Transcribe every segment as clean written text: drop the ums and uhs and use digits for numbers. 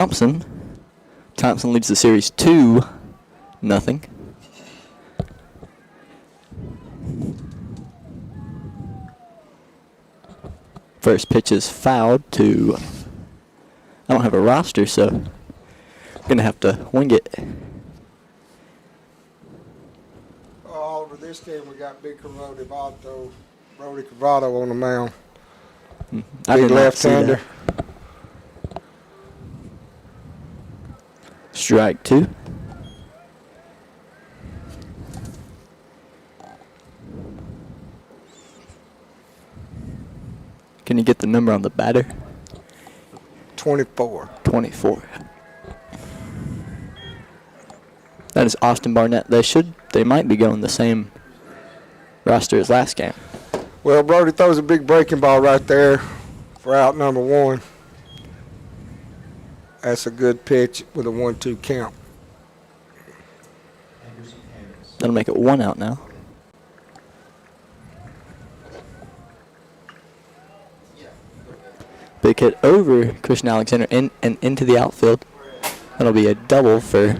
Thompson. Thompson leads the series 2-0. First pitch is fouled to, I don't have a roster, so I'm going to have to wing it. Oliver, this game we got Big Brody Cavato on the mound. I Big did not see left-hander. that. Strike 2. Can you get the number on the batter? 24. 24. That is Austin Barnett. They might be going the same roster as last game. Well, Brody throws a big breaking ball right there for out number 1. That's a good pitch with a 1-2 count. That'll make it 1 out now. Big hit over Christian Alexander and into the outfield. That'll be a double for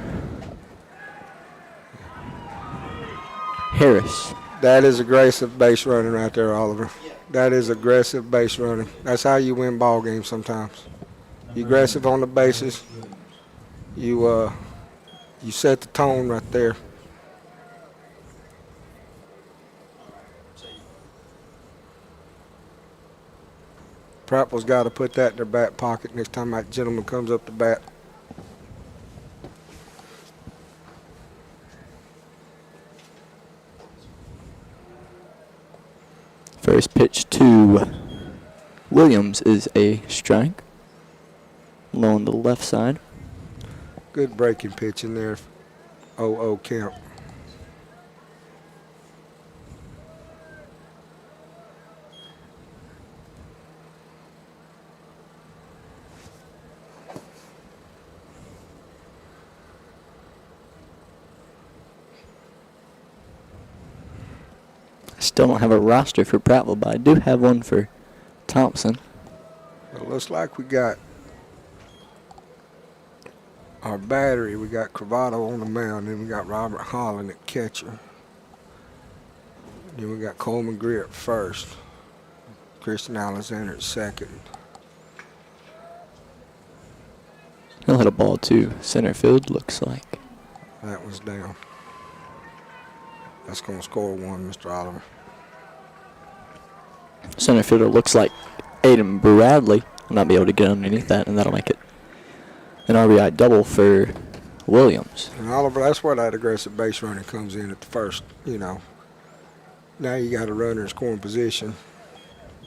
Harris. That is aggressive base running right there, Oliver. That is aggressive base running. That's how you win ball games sometimes. You aggressive on the bases. You set the tone right there. Prattville's got to put that in their back pocket next time that gentleman comes up to bat. First pitch to Williams is a strike. Low on the left side. Good breaking pitch in there. 0-0 count. Still don't have a roster for Prattville, but I do have one for Thompson. It looks like we got our battery. We got Cravato on the mound, then we got Robert Holland at catcher. Then we got Coleman Greer at first. Christian Alexander at second. He'll hit a ball to center field, looks like. That one's down. That's going to score 1, Mr. Oliver. Center fielder looks like Aiden Bradley. Will not be able to get underneath that, and that'll make it an RBI double for Williams. And Oliver, that's where that aggressive base running comes in at the first, Now you got a runner in scoring position.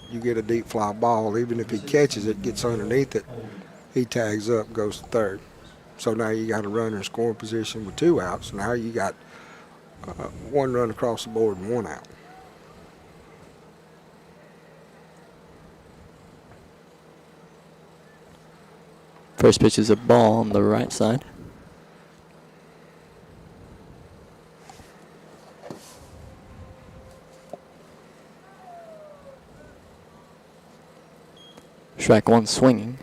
You get a deep fly ball. Even if he catches it, gets underneath it, he tags up, goes to third. So now you got a runner in scoring position with 2 outs. Now you got 1 run across the board and 1 out. First pitch is a ball on the right side. Strike 1 swinging.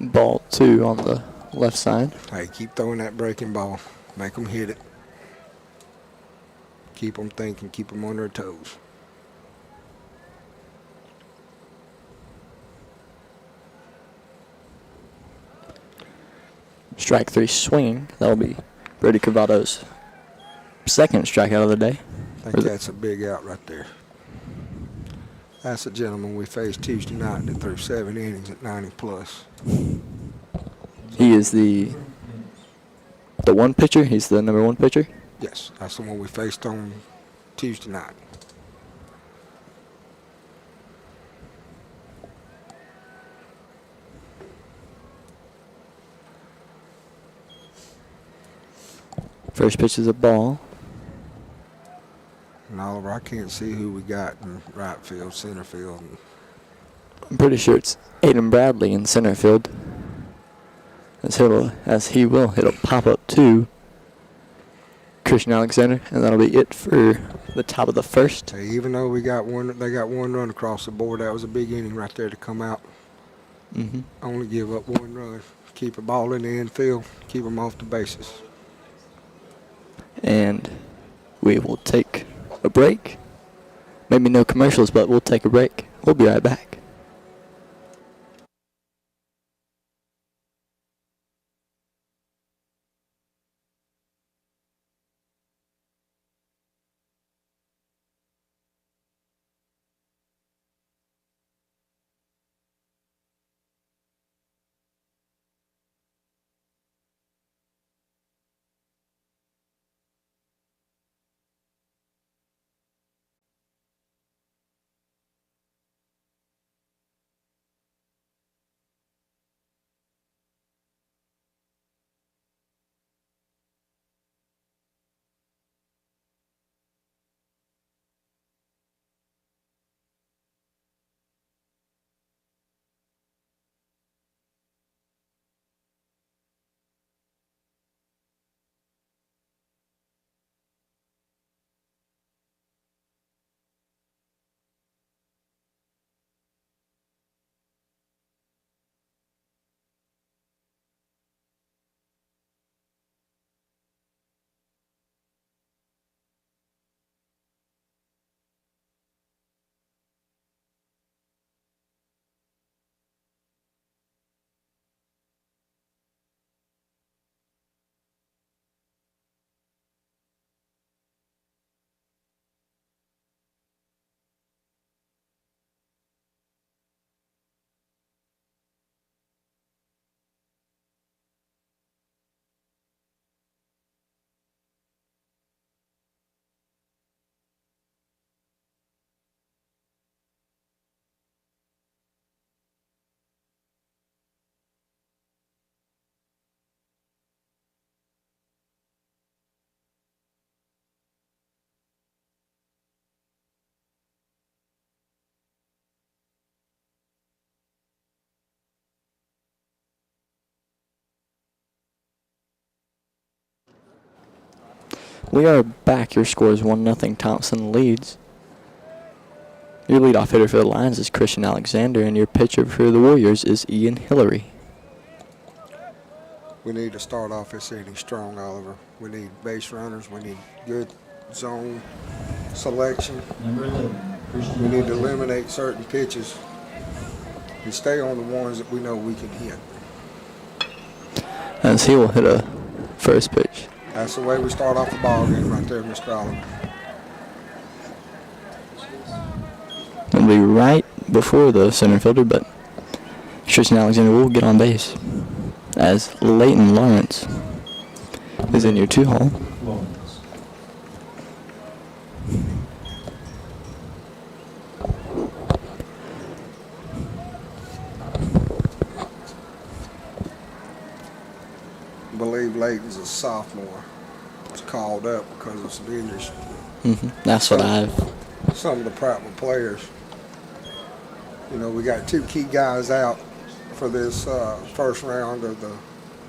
Ball 2 on the left side. Hey, keep throwing that breaking ball. Make them hit it. Keep them thinking. Keep them on their toes. Strike 3 swinging. That'll be Brody Cavato's second strikeout of the day. I think that's a big out right there. That's a gentleman we faced Tuesday night that threw 7 innings at 90 plus. He is the 1 pitcher? He's the number 1 pitcher? Yes, that's the one we faced on Tuesday night. First pitch is a ball. And Oliver, I can't see who we got in right field, center field. I'm pretty sure it's Aiden Bradley in center field. as he will hit a pop-up to Christian Alexander, and that'll be it for the top of the first. Hey, even though they got one run across the board, that was a big inning right there to come out. Only give up one run. Keep the ball in the infield. Keep them off the bases. And we will take a break. Maybe no commercials, but we'll take a break. We'll be right back. We are back. Your score is 1-0. Thompson leads. Your leadoff hitter for the Lions is Christian Alexander, and your pitcher for the Warriors is Ian Hillary. We need to start off this inning strong, Oliver. We need base runners. We need good zone selection. We need to eliminate certain pitches and stay on the ones that we know we can hit. As he will hit a first pitch. That's the way we start off the ball game right there, Mr. Oliver. It'll be right before the center fielder, but Christian Alexander will get on base as Leighton Lawrence is in your 2-hole. I believe Leighton's a sophomore. Was called up because of some injuries. That's what I've. Some of the Prattville players. You know, we got two key guys out for this first round of the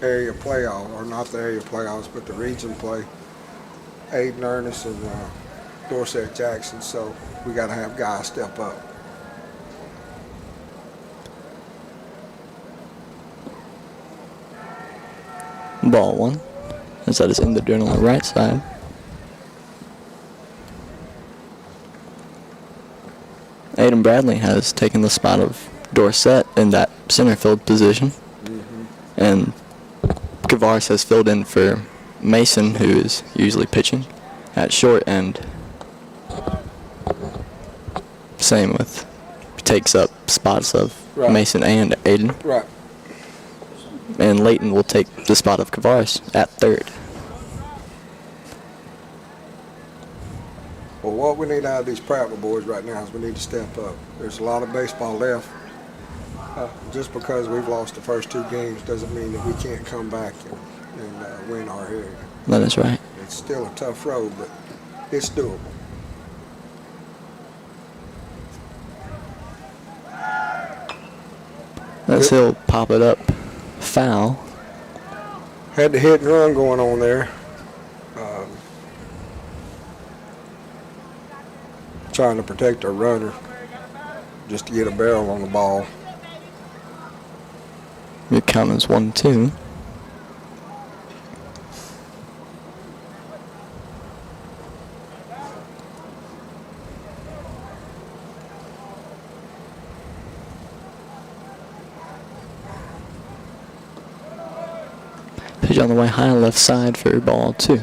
area playoff, or not the area playoffs, but the region play. Aiden Ernest and Dorset Jackson. So we got to have guys step up. Ball one, as that is in the dirt on the right side. Aiden Bradley has taken the spot of Dorset in that center field position. And Kavaris has filled in for Mason, who is usually pitching at short, and same with takes up spots of Mason and Aiden. Right. And Leighton will take the spot of Kavaris at third. Well, what we need out of these Prattville boys right now is we need to step up. There's a lot of baseball left. Just because we've lost the first two games doesn't mean that we can't come back and win our area. That is right. It's still a tough road, but it's doable. As he'll pop it up foul. Had the hit and run going on there. Trying to protect our runner just to get a barrel on the ball. Your count is 1-2. Pitch on the way high left side for ball 2.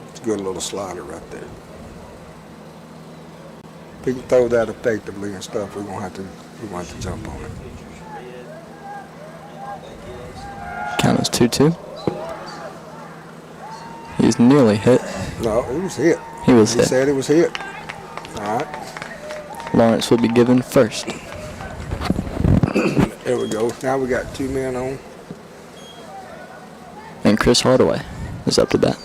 It's a good little slider right there. If he can throw that effectively and stuff, we're gonna have to jump on it. Count is 2-2. He's nearly hit. No, it was hit. He was He hit. said it was hit. All right. Lawrence will be given first. There we go. Now we got 2 men on. And Chris Hardaway is up to bat.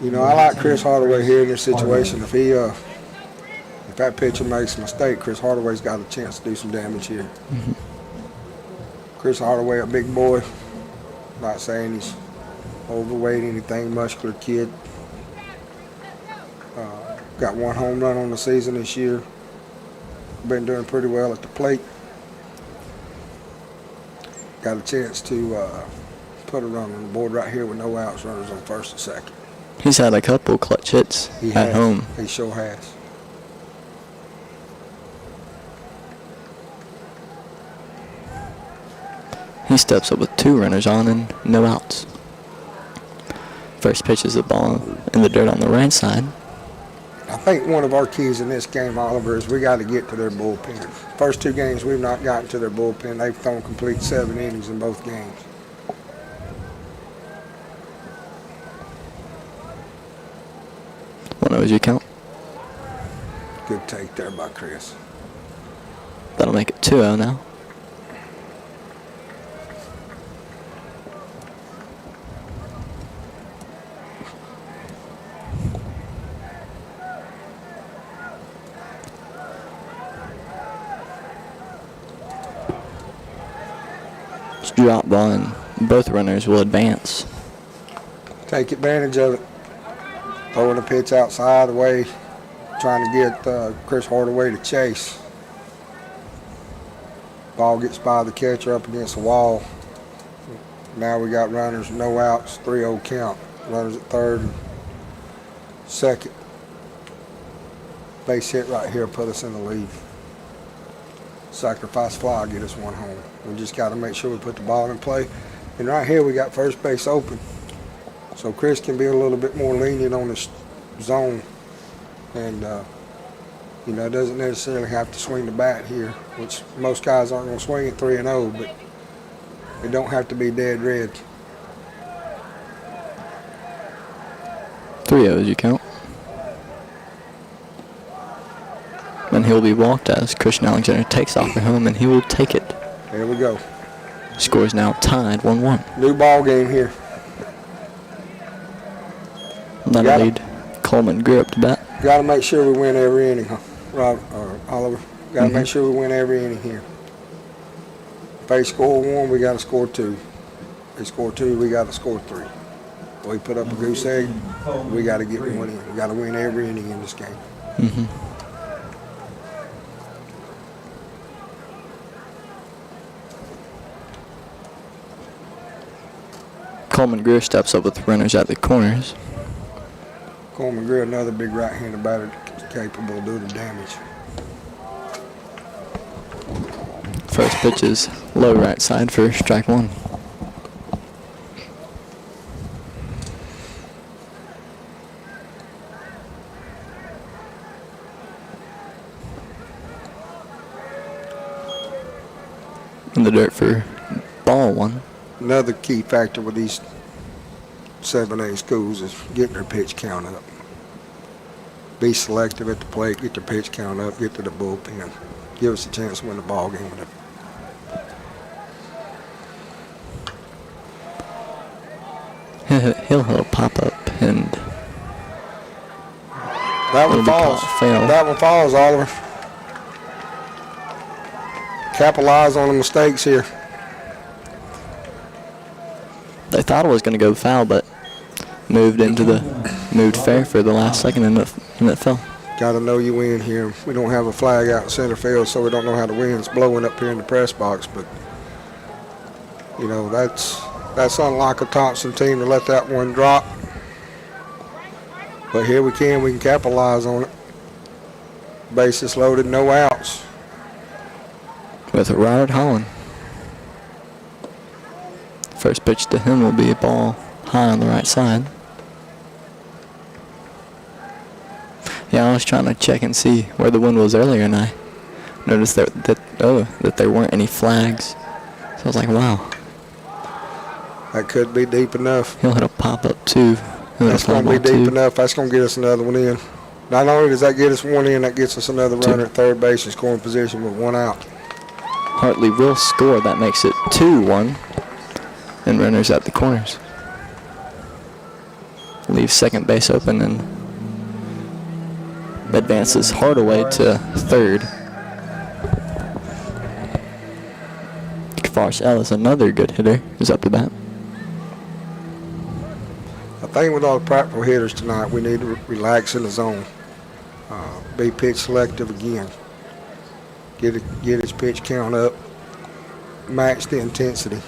You know, I like Chris Hardaway here in this situation. If that pitcher makes a mistake, Chris Hardaway's got a chance to do some damage here. Mm-hmm. Chris Hardaway, a big boy. Not saying he's overweight, anything, muscular kid. Got 1 home run on the season this year. Been doing pretty well at the plate. Got a chance to put a run on the board right here with no outs, runners on first and second. He's had a couple clutch hits at home. He sure has. He steps up with 2 runners on and no outs. First pitch is the ball in the dirt on the right side. I think one of our keys in this game, Oliver, is we got to get to their bullpen. First 2 games, we've not gotten to their bullpen. They've thrown complete 7 innings in both games. What was your count? Good take there by Chris. That'll make it 2-0 now. Drop ball and both runners will advance. Take advantage of it. Throwing a pitch outside the way, trying to get Chris Hardaway to chase. Ball gets by the catcher up against the wall. Now we got runners, no outs, 3-0 count. Runners at third and second. Base hit right here put us in the lead. Sacrifice fly, get us 1 home. We just got to make sure we put the ball in play. And right here we got first base open. So Chris can be a little bit more lenient on this zone. And, doesn't necessarily have to swing the bat here, which most guys aren't going to swing at 3-0, but it don't have to be dead red. 3-0 as you count. And he'll be walked as Christian Alexander takes off for home, and he will take it. There we go. Score is now tied 1-1. New ball game here. That'll lead Coleman Greer up to bat. Got to make sure we win every inning, huh? Rob, or Oliver. Got to make sure we win every inning here. If they score 1, we got to score 2. If they score 2, we got to score 3. If we put up a goose egg, we got to get 1 in. We got to win every inning in this game. Mm-hmm. Coleman Greer steps up with runners at the corners. Coleman Greer, another big right-handed batter capable of doing damage. First pitch is low right side for strike 1. In the dirt for ball 1. Another key factor with these 7A schools is getting their pitch count up. Be selective at the plate, get their pitch count up, get to the bullpen. Give us a chance to win the ball game with it. He'll pop up and that one falls. Fail. That one falls, Oliver. Capitalize on the mistakes here. They thought it was going to go foul, but moved fair for the last second, and it fell. Got to know you win here. We don't have a flag out in center field, so we don't know how the wind's blowing up here in the press box. But, you know, that's unlike a Thompson team to let that one drop. But here we can capitalize on it. Bases loaded, no outs. With Robert Holland. First pitch to him will be a ball high on the right side. Yeah, I was trying to check and see where the wind was earlier, and I noticed that there weren't any flags. So I was like, wow. That could be deep enough. He'll hit a pop-up, too. That's going to be deep enough. That's going to get us another one in. Not only does that get us one in, that gets us another runner at third base in scoring position with one out. Hartley will score. That makes it 2-1. And runners at the corners. Leaves second base open and advances Hardaway to third. Kavaris Ellis, another good hitter, is up to bat. I think with all the Prattville hitters tonight, we need to relax in the zone. Be pitch selective again. Get his pitch count up. Match the intensity.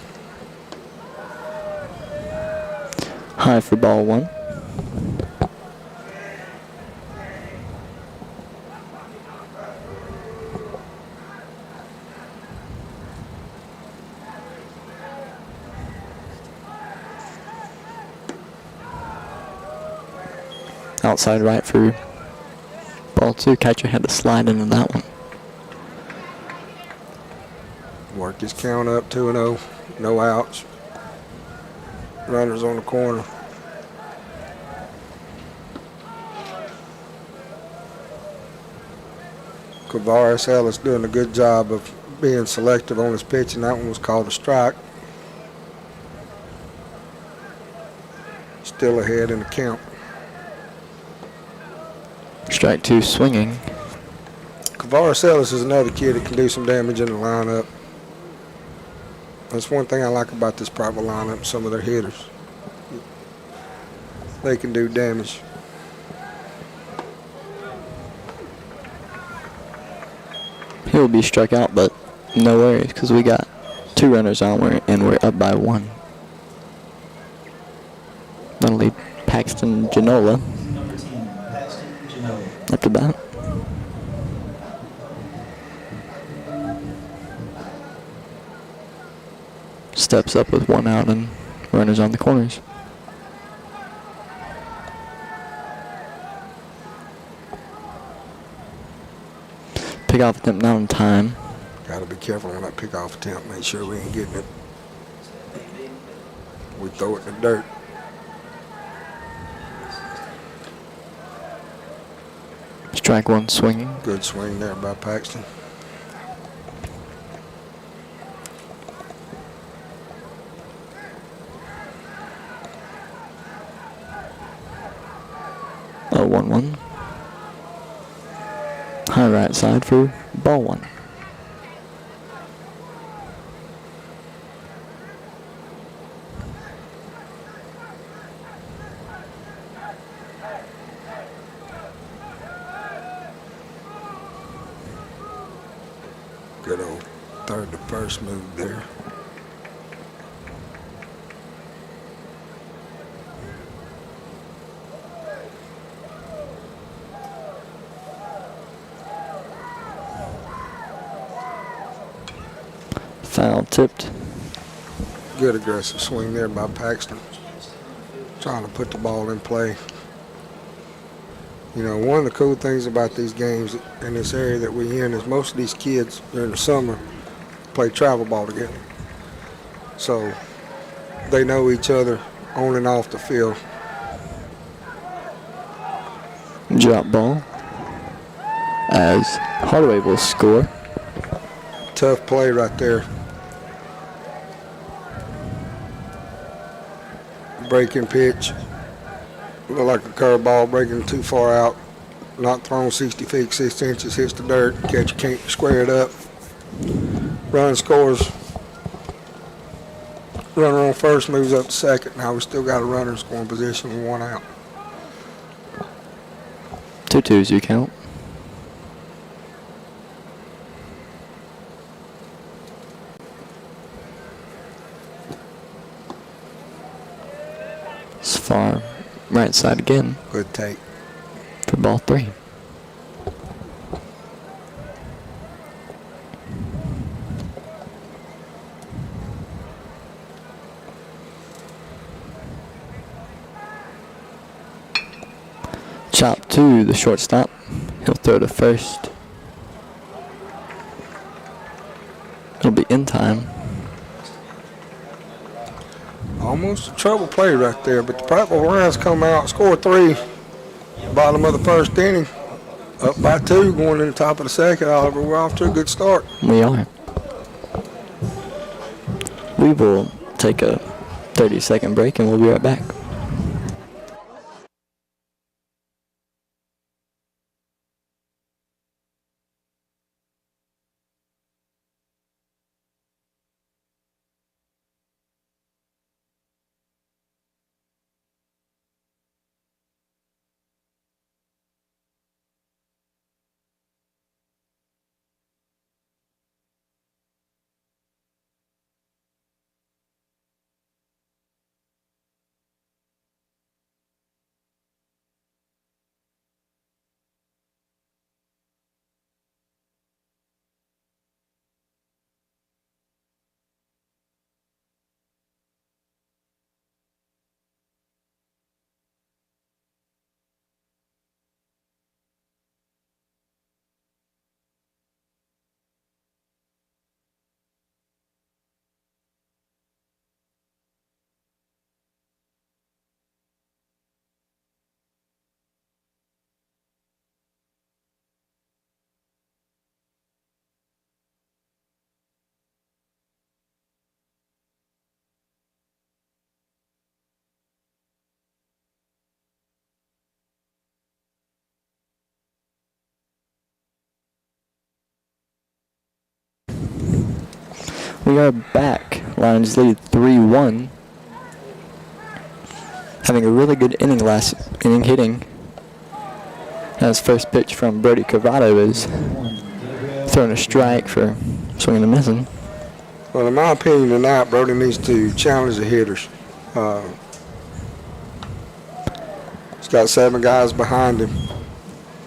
High for ball one. Outside right for ball two. Catcher had to slide into that one. Work his count up 2-0. No outs. Runners on the corner. Kavaris Ellis doing a good job of being selective on his pitch, and that one was called a strike. Still ahead in the count. Strike two swinging. Kavaris Ellis is another kid that can do some damage in the lineup. That's one thing I like about this Prattville lineup, some of their hitters. They can do damage. He'll be struck out, but no worries, because we got two runners on, and we're up by one. That'll leave Paxton Genola up to bat. Steps up with one out and runners on the corners. Pick-off attempt not on time. Got to be careful on that pick-off attempt. Make sure we ain't getting it. We throw it in the dirt. Strike one swinging. Good swing there by Paxton. Oh, 1-1. High right side for ball one. Good old third to first move there. Foul tipped. Good aggressive swing there by Paxton. Trying to put the ball in play. You know, one of the cool things about these games in this area that we're in is most of these kids during the summer play travel ball together. So they know each other on and off the field. Drop ball as Hardaway will score. Tough play right there. Breaking pitch. Look like a curveball breaking too far out. Not thrown 60 feet, 6 inches, hits the dirt. Catcher can't square it up. Run scores. Runner on first moves up to second. Now we still got a runner in scoring position with 1 out. 2-2's your count. It's far right side again Good take. for ball 3. Chop to the shortstop. He'll throw to first. It'll be in time. Almost a trouble play right there, but the Prattville Lions come out, score 3, bottom of the first inning, up by 2, going in the top of the second. Oliver, we're off to a good start. We are. We will take a 30-second break and we'll be right back. We are back. Lions lead 3-1. Having a really good inning last inning hitting. As first pitch from Brody Cavato is throwing a strike for swinging and missing. Well, in my opinion tonight, Brody needs to challenge the hitters. He's got 7 guys behind him.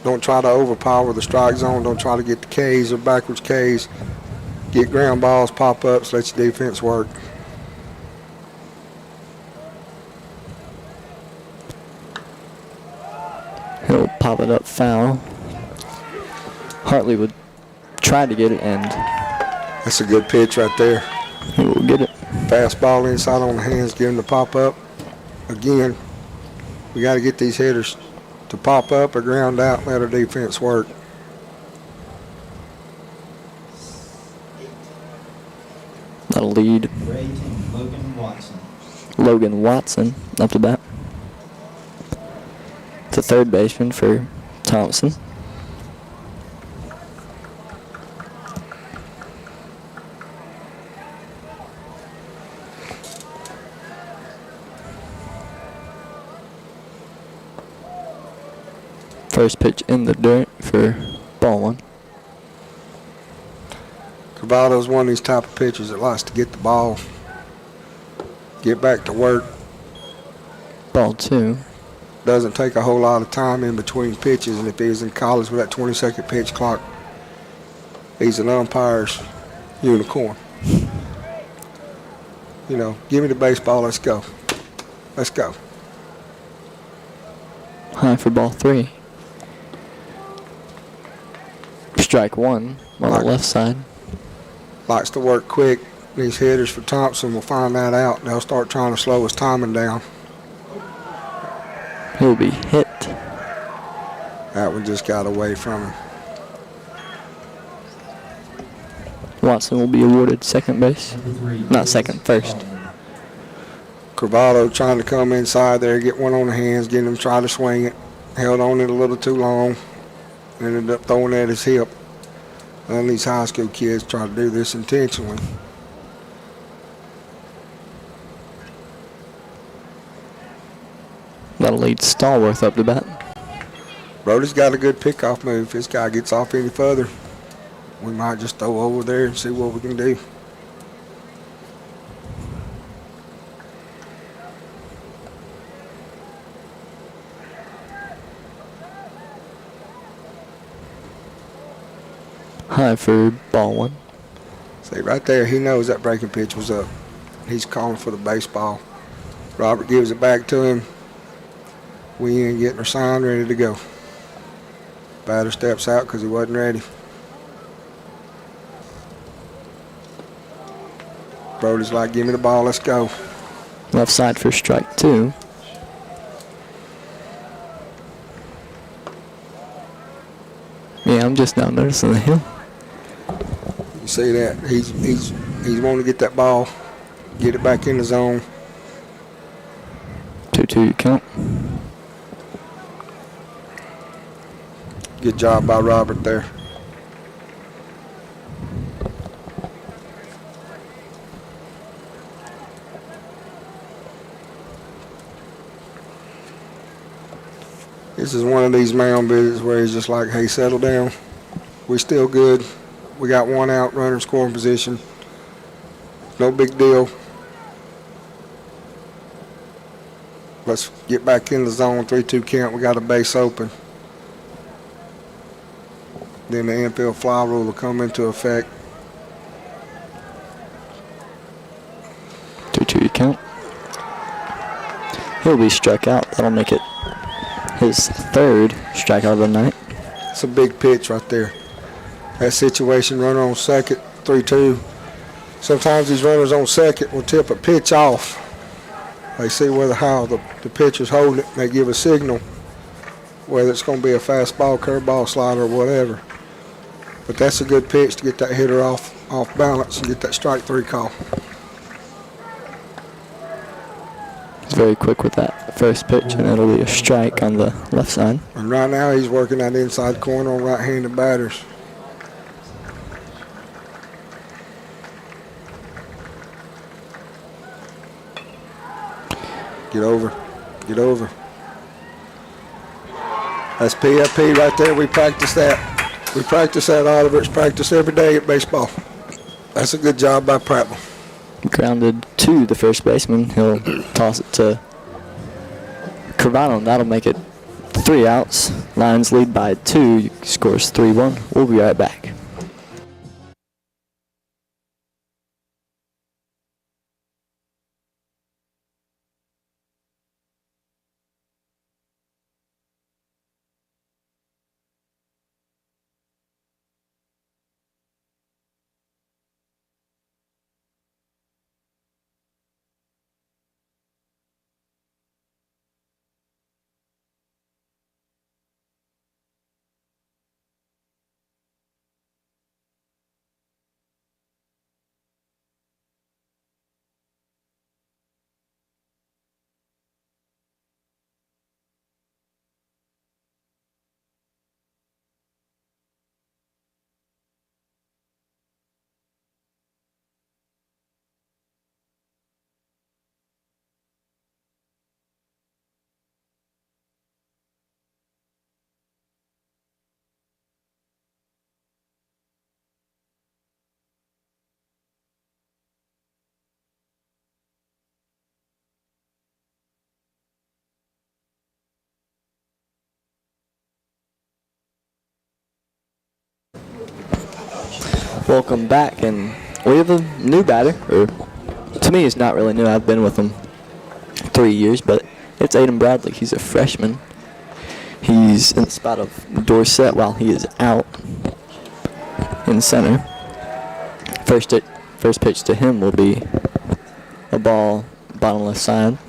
Don't try to overpower the strike zone. Don't try to get the Ks or backwards Ks. Get ground balls, pop-ups, let your defense work. He'll pop it up foul. Hartley would try to get it, and That's a good pitch right there. he will get it. Fastball inside on the hands, give him the pop-up. Again, we got to get these hitters to pop up or ground out and let our defense work. That'll lead Logan Watson up to bat. The third baseman for Thompson. First pitch in the dirt for ball 1. Cavato's one of these type of pitchers that likes to get the ball, get back to work. Ball 2. Doesn't take a whole lot of time in between pitches, and if he was in college with that 20-second pitch clock, he's an umpire's unicorn. You know, give me the baseball, let's go. Let's go. High for ball 3. Strike 1 on the left side. Likes to work quick. These hitters for Thompson will find that out. They'll start trying to slow his timing down. He'll be hit. That one just got away from him. Watson will be awarded second base. Not second, first. Cavato trying to come inside there, get one on the hands, get him try to swing it. Held on it a little too long. Ended up throwing at his hip. None of these high school kids try to do this intentionally. That'll lead Stallworth up to bat. Brody's got a good pickoff move. If this guy gets off any further, we might just throw over there and see what we can do. High for ball one. See, right there, he knows that breaking pitch was up. He's calling for the baseball. Robert gives it back to him. We in getting our sign ready to go. Batter steps out because he wasn't ready. Brody's like, give me the ball, let's go. Left side for strike two. Yeah, I'm just now noticing the hill. You see that? He's wanting to get that ball, get it back in the zone. 2-2 count. Good job by Robert there. This is one of these mound visits where he's just like, hey, settle down. We're still good. We got one out, runner in scoring position. No big deal. Let's get back in the zone, 3-2 count. We got a base open. Then the infield fly rule will come into effect. 2-2 count. He'll be struck out. That'll make it his third strikeout of the night. It's a big pitch right there. That situation, runner on second, 3-2. Sometimes these runners on second will tip a pitch off. They see how the pitcher's holding it, and they give a signal, whether it's going to be a fastball, curveball, slider, or whatever. But that's a good pitch to get that hitter off balance and get that strike three call. He's very quick with that first pitch, and it'll be a strike on the left side. And right now he's working that inside corner on right-handed batters. Get over. Get over. That's PFP right there. We practice that. We practice that, Oliver. It's practice every day at baseball. That's a good job by Prattville. Grounded to the first baseman. He'll toss it to Carvano. That'll make it 3 outs. Lions lead by 2. Scores 3-1. We'll be right back. Welcome back, and we have a new batter. Or to me, he's not really new. I've been with him 3 years, but it's Aiden Bradley. He's a freshman. He's in the spot of Dorsett while he is out in center. First pitch to him will be a ball bottom left side.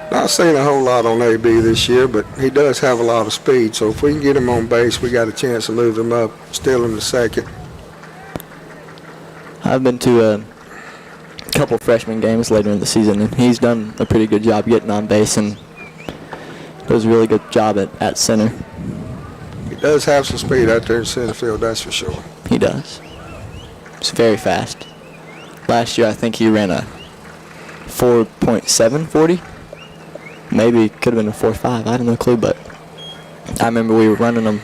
Not seeing a whole lot on AB this year, but he does have a lot of speed. So if we can get him on base, we got a chance to move him up, steal him to second. I've been to a couple freshman games later in the season, and he's done a pretty good job getting on base and does a really good job at center. He does have some speed out there in center field, that's for sure. He does. He's very fast. Last year, I think he ran a 4.740. Maybe could have been a 4.5. I had no clue, but I remember we were running them,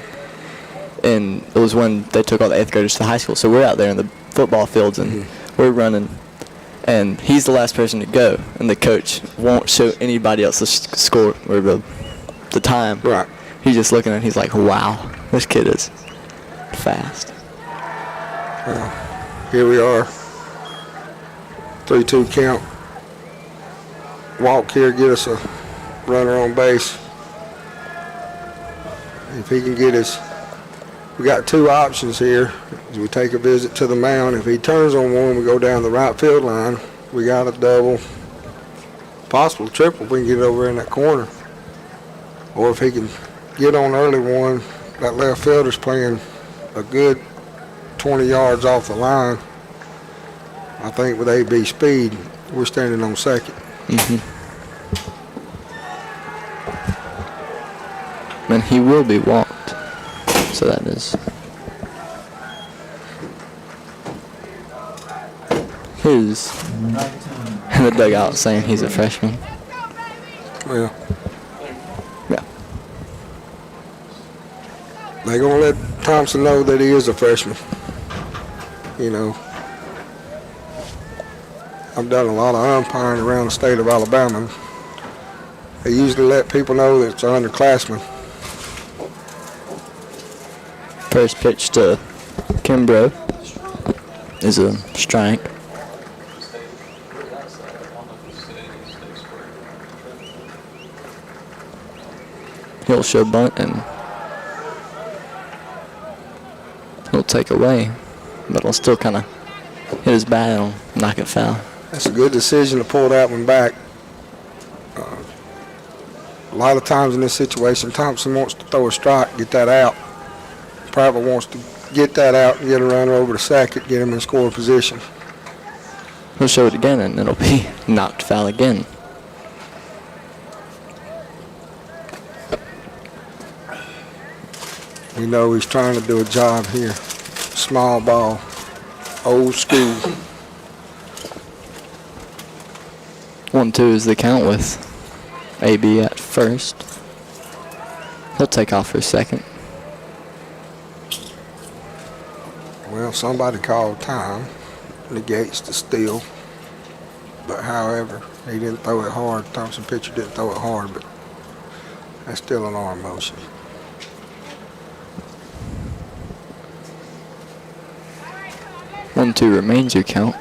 and it was when they took all the 8th graders to high school. So we're out there in the football fields, and we're running, and he's the last person to go, and the coach won't show anybody else the score or the time. Right. He's just looking at it, he's like, wow, this kid is fast. Here we are. 3-2 count. Walk here, get us a runner on base. If he can get us, we got 2 options here. We take a visit to the mound. If he turns on one, we go down the right field line. We got a double, possible triple. We can get it over in that corner. Or if he can get on early one, that left fielder's playing a good 20 yards off the line. I think with AB speed, we're standing on second. And he will be walked. So that is his in the dugout saying he's a freshman. Well, Yeah. they're going to let Thompson know that he is a freshman. You know, I've done a lot of umpiring around the state of Alabama. They usually let people know that it's an underclassman. First pitch to Kimbrough is a strike. He'll show bunt and he'll take away, but he'll still kind of hit his bat and knock it foul. That's a good decision to pull that one back. A lot of times in this situation, Thompson wants to throw a strike, get that out. Prattville wants to get that out and get a runner over to second, get him in score position. He'll show it again and it'll be knocked foul again. We know he's trying to do a job here. Small ball, old school. 1-2 is the count with AB at first. He'll take off for second. Well, somebody called time, negates the steal. But however, he didn't throw it hard. Thompson pitcher didn't throw it hard, but that's still an arm motion. One, two remains your count.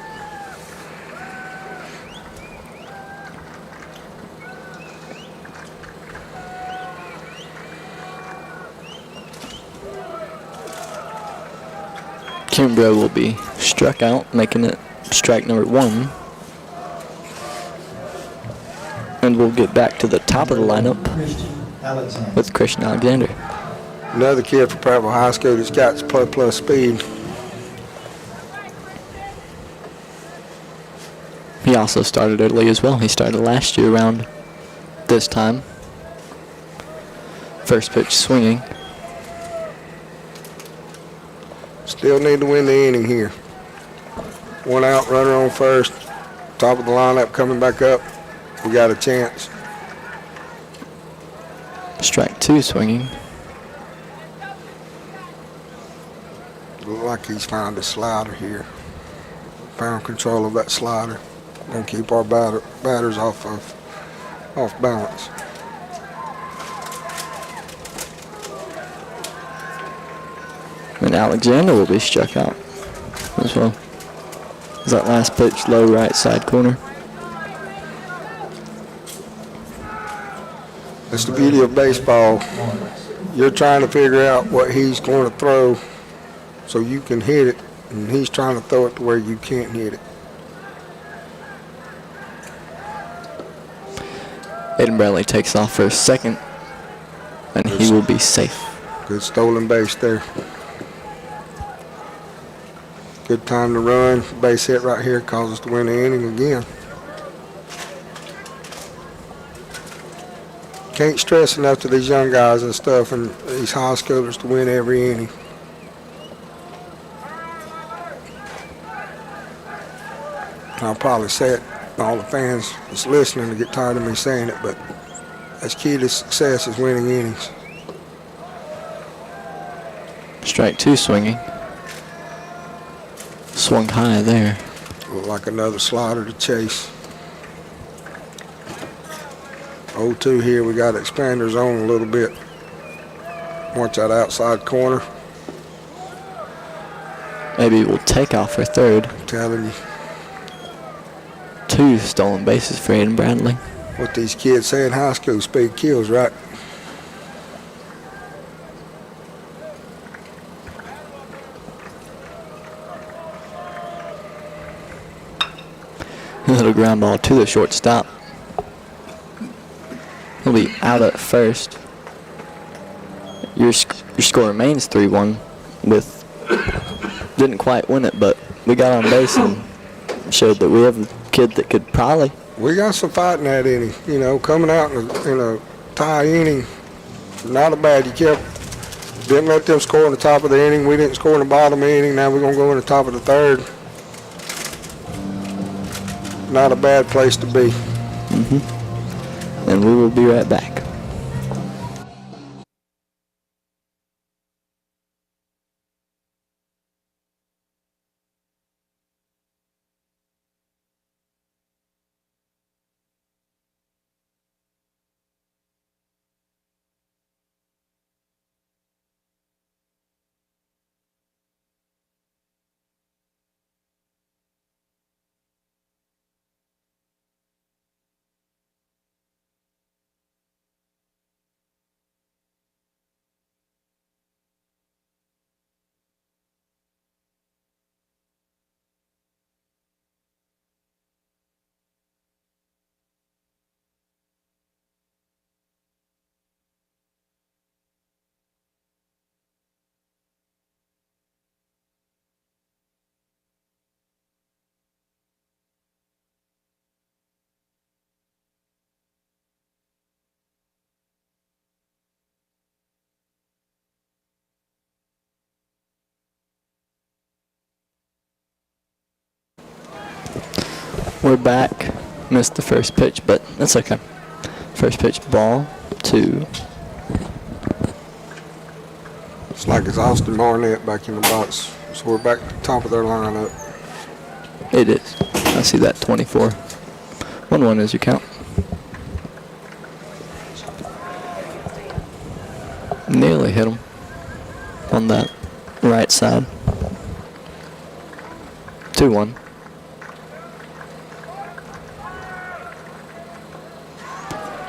Kimbrough will be struck out, making it strike number 1. And we'll get back to the top of the lineup with Christian Alexander. Another kid for Prattville High School that's got plus speed. He also started early as well. He started last year around this time. First pitch swinging. Still need to win the inning here. 1 out, runner on first. Top of the lineup coming back up. We got a chance. Strike 2 swinging. Look like he's found a slider here. Found control of that slider. Gonna keep our batters off balance. And Alexander will be struck out as well. Is that last pitch low right side corner? That's the beauty of baseball. You're trying to figure out what he's going to throw so you can hit it, and he's trying to throw it to where you can't hit it. Aiden Bradley takes off for a second, and he will be safe. Good stolen base there. Good time to run. Base hit right here causes us to win the inning again. Can't stress enough to these young guys and stuff and these high schoolers to win every inning. I'll probably say it, all the fans that's listening to get tired of me saying it, but that's key to success is winning innings. Strike 2 swinging. Swung high there. Look like another slider to chase. 0-2 here. We got to expand our zone a little bit. Watch that outside corner. Maybe we'll take off for third. I'm telling you. 2 stolen bases for Aiden Bradley. What these kids say in high school, speed kills, right? Little ground ball to the shortstop. He'll be out at first. Your score remains 3-1 with, didn't quite win it, but we got on base and showed that we have a kid that could probably. We got some fight in that inning. You know, coming out in a tie inning, not a bad. You didn't let them score in the top of the inning. We didn't score in the bottom of the inning. Now we're going to go in the top of the third. Not a bad place to be. And we will be right back. We're back. Missed the first pitch, but that's okay. First pitch, ball 2. It's like it's Austin Barnett back in the box. So we're back to the top of their lineup. It is. I see that 24. 1-1 is your count. Nearly hit him on that right side. 2-1.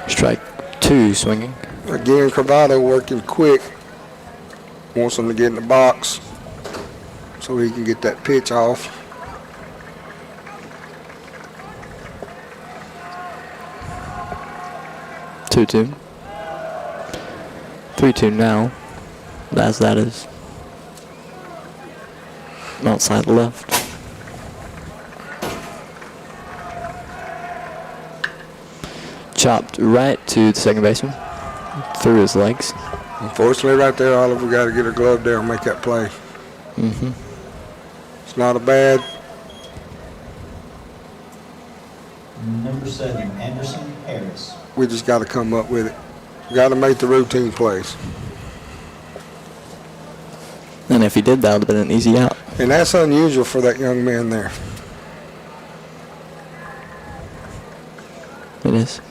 Strike 2 swinging. Again, Cravado working quick. Wants him to get in the box so he can get that pitch off. 2-2. 3-2 now. As that is outside left. Chopped right to the second baseman. Through his legs. Unfortunately, right there, Oliver got to get her glove down and make that play. It's not a bad. Number 7, Anderson Harris. We just got to come up with it. Got to make the routine plays. And if he did, that would have been an easy out. And that's unusual for that young man there. It is.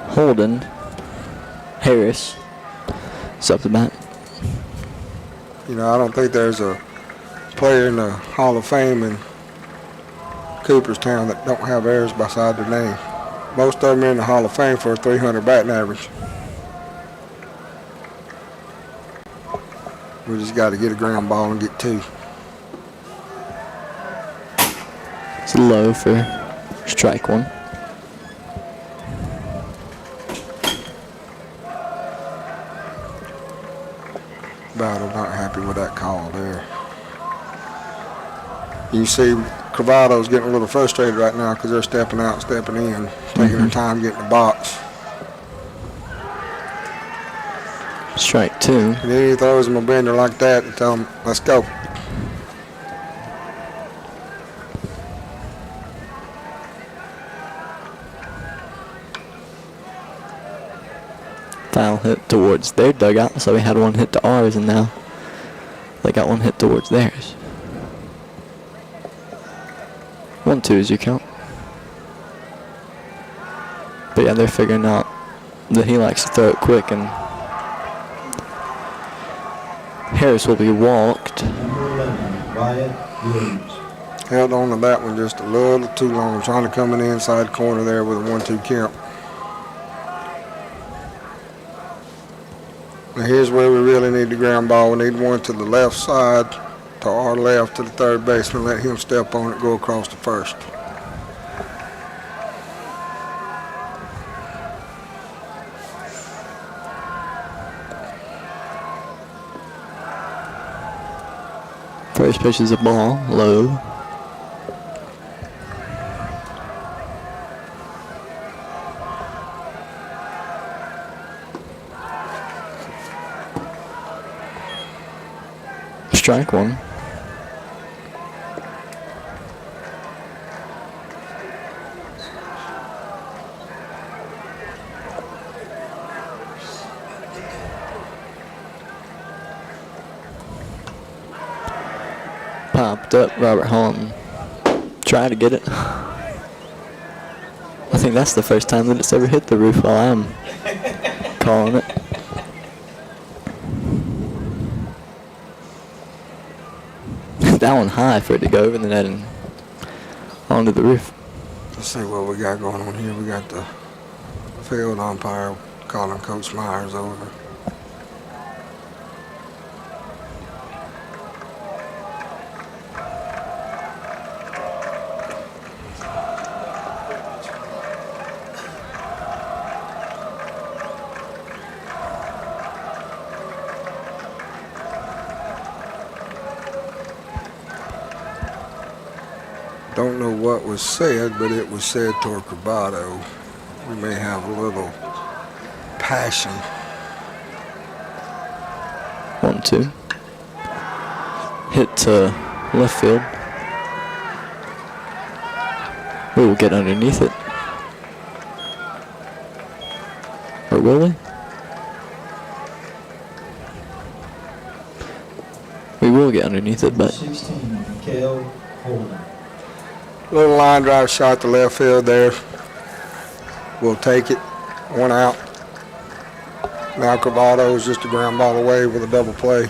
Holden Harris is up the bat. You know, I don't think there's a player in the Hall of Fame in Cooperstown that don't have errors beside their name. Most of them are in the Hall of Fame for a 300 batting average. We just got to get a ground ball and get 2. It's low for strike 1. Battle not happy with that call there. You see Cravado's getting a little frustrated right now because they're stepping out, stepping in, taking their time getting the box. Strike 2. And then he throws him a bender like that and tell him, let's go. foul hit towards their dugout, so we had one hit to ours, and now they got one hit towards theirs. 1-2 is your count. But yeah, they're figuring out that he likes to throw it quick, and Harris will be walked. Number 11, Wyatt Williams. Held on to that one just a little too long, trying to come in the inside corner there with a 1-2 count. Now here's where we really need the ground ball. We need one to the left side, to our left, to the third baseman. Let him step on it, go across to first. First pitch is a ball, low. Strike one. Popped up, Robert Holland tried to get it. I think that's the first time that it's ever hit the roof while I'm calling it. That one high for it to go over the net and onto the roof. Let's see what we got going on here. We got the field umpire calling Coach Myers over. Don't know what was said, but it was said toward Cravado. We may have a little passion. 1-2. Hit to left field. We will get underneath it. Or will we? We will get underneath it, but 16, Mikhail Holden. Little line drive shot to left field there. We'll take it. One out. Now Cravado is just a ground ball away with a double play.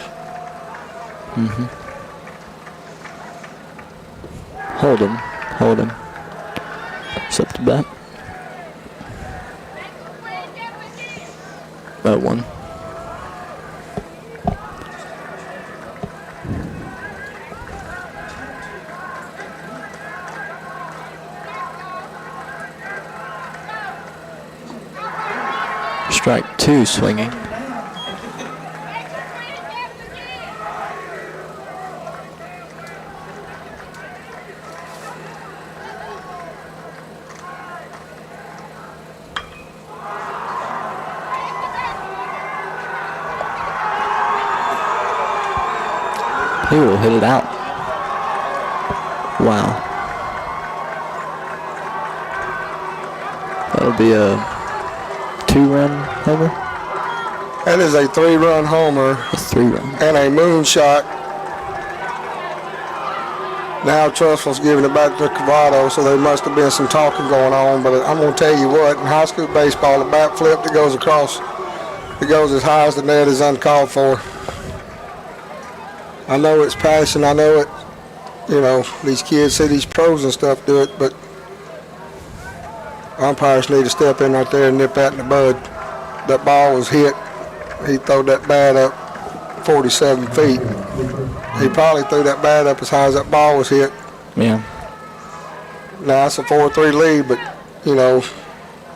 hold him. It's up to bat. About one. Strike two swinging. He will hit it out. Wow. That'll be a 2-run homer? That is a 3-run homer. A 3-run. And a moonshot. Now Trussell's giving it back to Cravado, so there must have been some talking going on. But I'm going to tell you what, in high school baseball, a bat flip that goes across, it goes as high as the net is uncalled for. I know it's passion. I know it, you know, these kids see these pros and stuff do it, but umpires need to step in right there and nip that in the bud. That ball was hit. He threw that bat up 47 feet. He probably threw that bat up as high as that ball was hit. Yeah. Now it's a 4-3 lead, but, you know,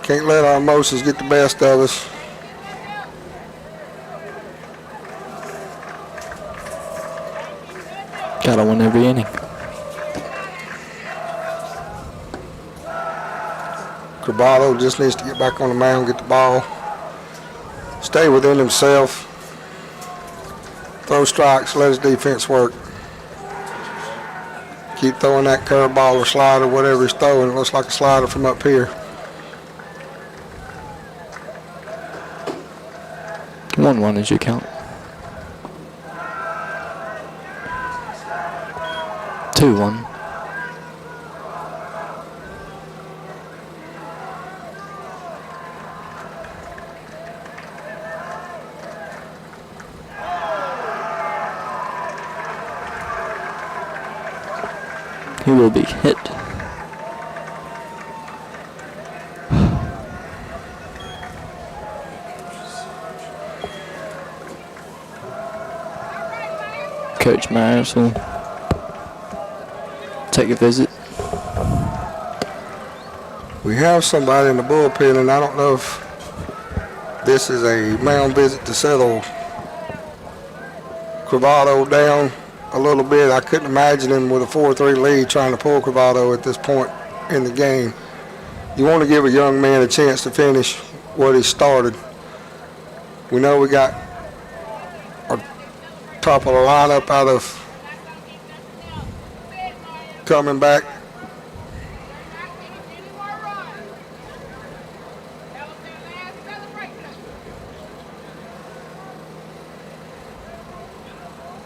can't let our emotions get the best of us. Gotta win every inning. Cravado just needs to get back on the mound, get the ball, stay within himself, throw strikes, let his defense work. Keep throwing that curveball or slider, whatever he's throwing. It looks like a slider from up here. 1-1 is your count. 2-1. He will be hit. Coach Myers will take a visit. We have somebody in the bullpen, and I don't know if this is a mound visit to settle Cravado down a little bit. I couldn't imagine him with a 4-3 lead trying to pull Cravado at this point in the game. You want to give a young man a chance to finish what he started. We know we got our top of the lineup out of coming back.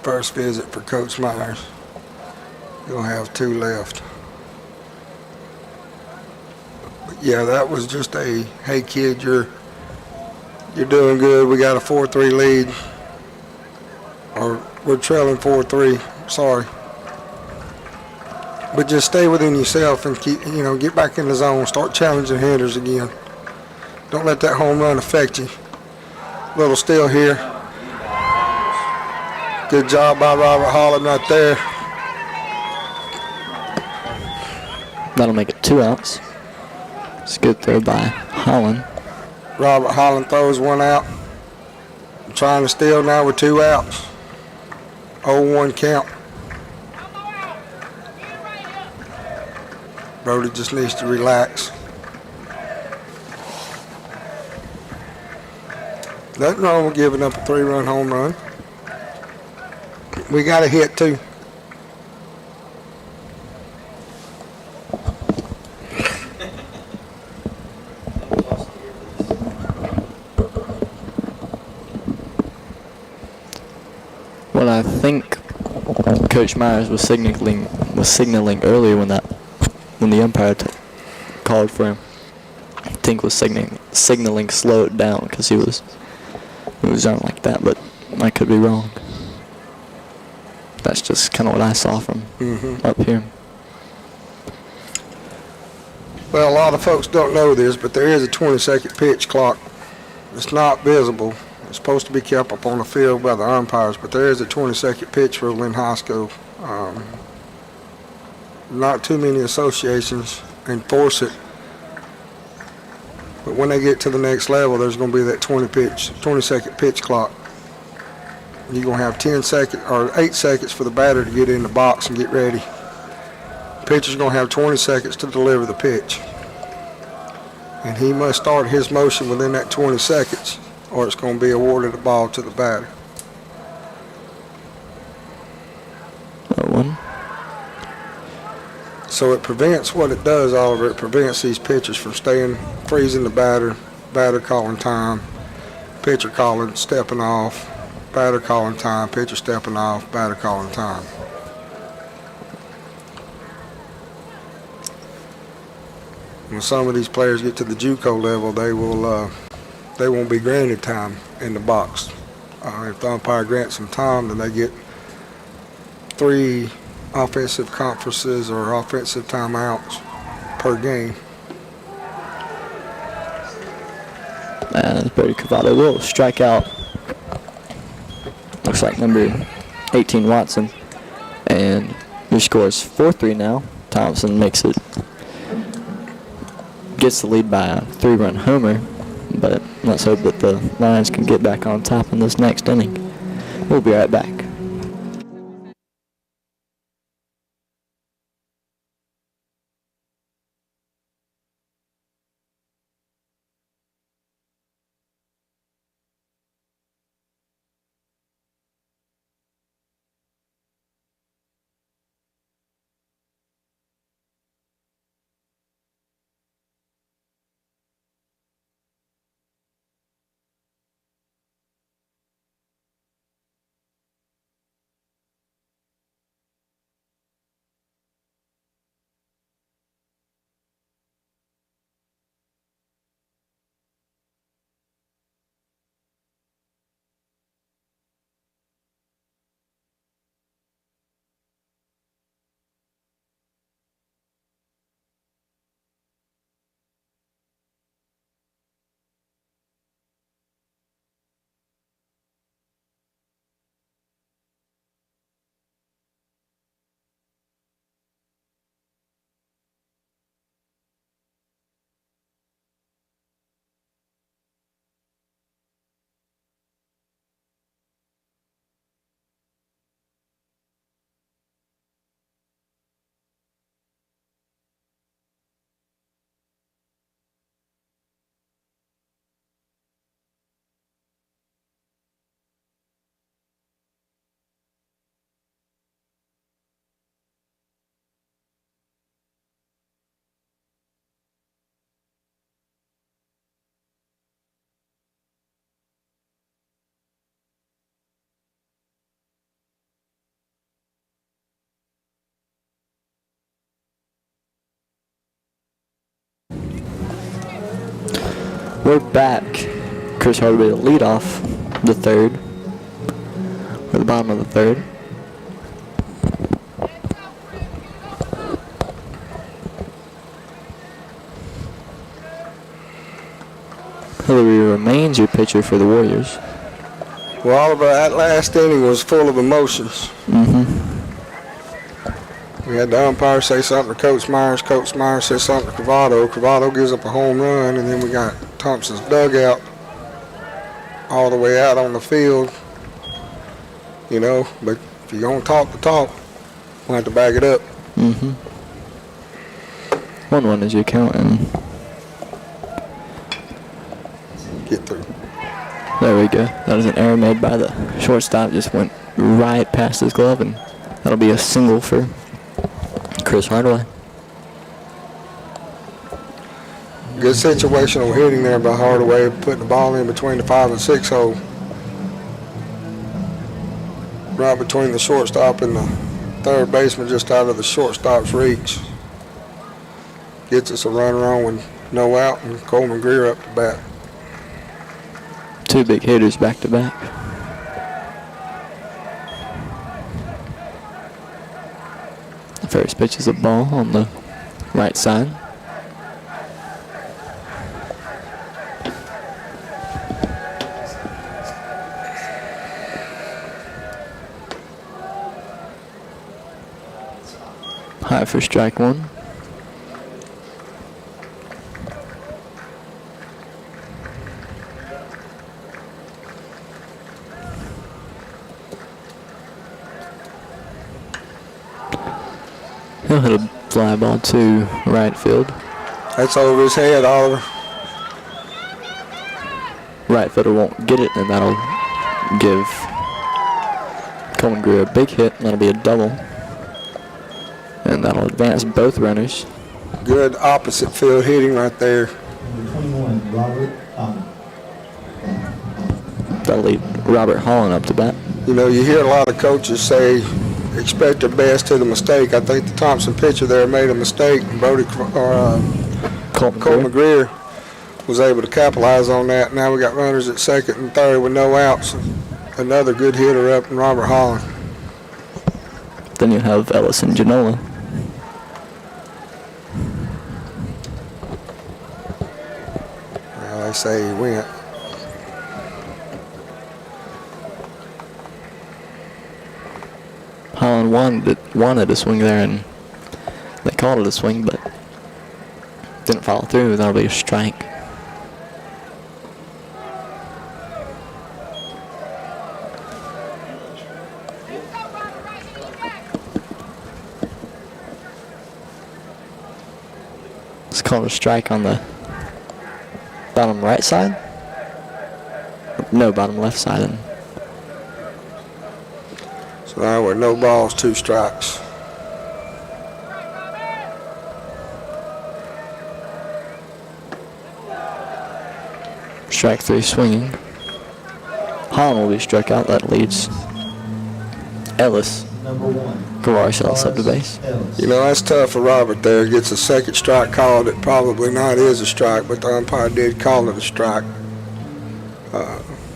First visit for Coach Myers. You'll have 2 left. But yeah, that was just a, hey kid, you're doing good. We got a 4-3 lead. Or we're trailing 4-3, sorry. But just stay within yourself and keep, get back in the zone. Start challenging hitters again. Don't let that home run affect you. Little steal here. Good job by Robert Holland right there. That'll make it 2 outs. It's a good throw by Holland. Robert Holland throws 1 out. Trying to steal now with 2 outs. 0-1 count. Brody just needs to relax. Nothing wrong with giving up a 3-run home run. We got a hit too. What I think Coach Myers was signaling earlier when the umpire called for him, I think was signaling slow it down because he was on like that, but I could be wrong. That's just kind of what I saw from up here. Well, a lot of folks don't know this, but there is a 20-second pitch clock. It's not visible. It's supposed to be kept up on the field by the umpires, but there is a 20-second pitch rule in high school. Not too many associations enforce it, but when they get to the next level, there's going to be that 20-second pitch clock. You're going to have 10 seconds or 8 seconds for the batter to get in the box and get ready. Pitcher's going to have 20 seconds to deliver the pitch. And he must start his motion within that 20 seconds or it's going to be awarded a ball to the batter. 0-1. So it prevents what it does, Oliver. It prevents these pitchers from freezing the batter calling time, pitcher calling, stepping off, batter calling time, pitcher stepping off, batter calling time. When some of these players get to the JUCO level, they won't be granted time in the box. If the umpire grants them time, then they get 3 offensive conferences or offensive timeouts per game. And Brody Cravado will strike out. Looks like number 18 Watson. And your score is 4-3 now. Thompson gets the lead by a 3-run homer, but let's hope that the Lions can get back on top in this next inning. We'll be right back. We're back. Chris Hardaway to lead off the third, or the bottom of the third. Hillary remains your pitcher for the Warriors. Well, Oliver, that last inning was full of emotions. We had the umpire say something to Coach Myers. Coach Myers said something to Cravado. Cravado gives up a home run, and then we got Thompson's dugout all the way out on the field. You know, but if you're going to talk the talk, we'll have to back it up. 1-1 is your count, and Get through. there we go. That was an error made by the shortstop. Just went right past his glove, and that'll be a single for Chris Hardaway. Good situational hitting there by Hardaway, putting the ball in between the 5 and 6 hole. Right between the shortstop and the third baseman, just out of the shortstop's reach. Gets us a runner on with no out, and Coleman Greer up to bat. Two big hitters back to back. The first pitch is a ball on the right side. High for strike one. He'll hit a fly ball to right field. That's over his head, Oliver. Right fielder won't get it, and that'll give Coleman Greer a big hit. That'll be a double. And that'll advance both runners. Good opposite field hitting right there. Number 21, Robert Thompson. That'll lead Robert Holland up to bat. You know, you hear a lot of coaches say, expect the best to the mistake. I think the Thompson pitcher there made a mistake. Coleman Greer was able to capitalize on that. Now we got runners at second and third with no outs. Another good hitter up in Robert Holland. Then you have Ellis and Genola. Well, they say he went. Holland wanted a swing there, and they called it a swing, but didn't follow through. That'll be a strike. It's called a strike on the bottom right side. No, bottom left side. And So now we're no balls, 2 strikes. strike 3 swinging. Holland will be struck out. That leads Ellis. Number 1. Gavar's up to base. Ellis. You know, that's tough for Robert there. Gets a second strike called. It probably not is a strike, but the umpire did call it a strike.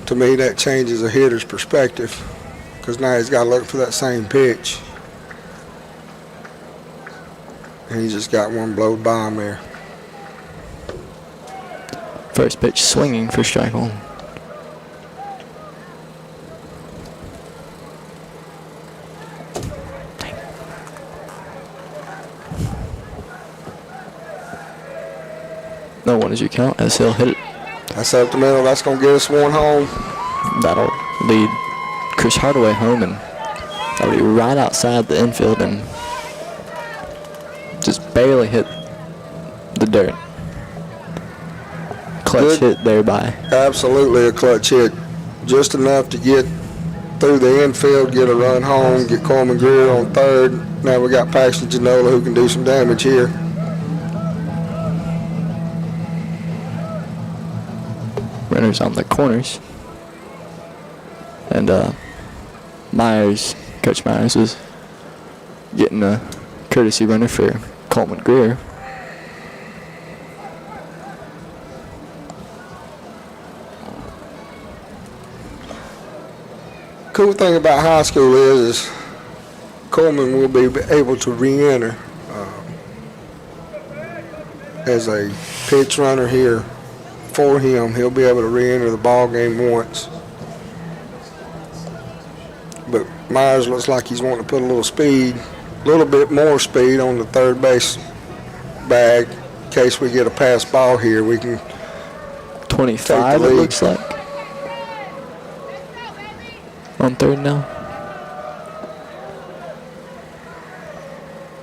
To me, that changes a hitter's perspective because now he's got to look for that same pitch. And he just got one blowed by him there. First pitch swinging for strike 1. No one is your count as he'll hit it. That's up the middle. That's going to get us one home. That'll lead Chris Hardaway home, and that'll be right outside the infield and just barely hit the dirt. Clutch Good. hit there by. Absolutely a clutch hit. Just enough to get through the infield, get a run home, get Coleman Greer on third. Now we got Paxton Genola who can do some damage here. Runners on the corners. And Myers, Coach Myers, is getting a courtesy runner for Coleman Greer. cool thing about high school is Coleman will be able to re-enter as a pitch runner here for him. He'll be able to re-enter the ball game once. But Myers looks like he's wanting to put a little bit more speed on the third base bag in case we get a pass ball here. We can 25, it looks like. On third now.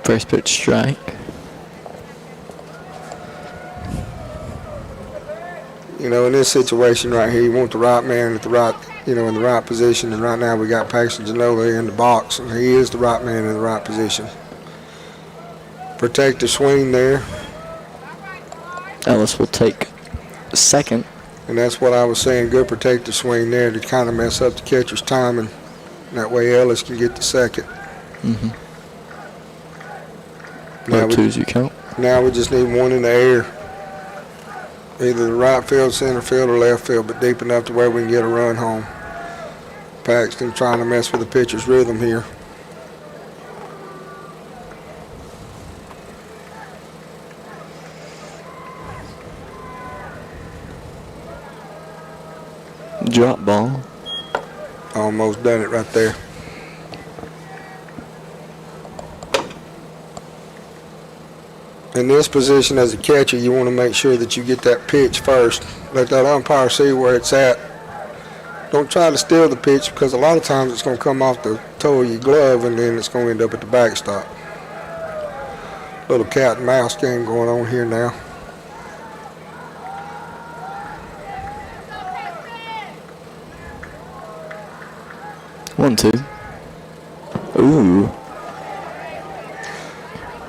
First pitch strike. You know, in this situation right here, you want the right man at the right, in the right position. And right now we got Paxton Ginobili in the box, and he is the right man in the right position. Protect the swing there. Ellis will take second. And that's what I was saying, good protective swing there to kind of mess up the catcher's timing. That way Ellis can get the second. Mm-hmm. Now Two as you count. Now we just need one in the air. Either the right field, center field, or left field, but deep enough to where we can get a run home. Paxton trying to mess with the pitcher's rhythm here. Drop ball. Almost done it right there. In this position as a catcher, you want to make sure that you get that pitch first. Let that umpire see where it's at. Don't try to steal the pitch because a lot of times it's going to come off the toe of your glove and then it's going to end up at the backstop. Little cat and mouse game going on here now. One, two. Ooh.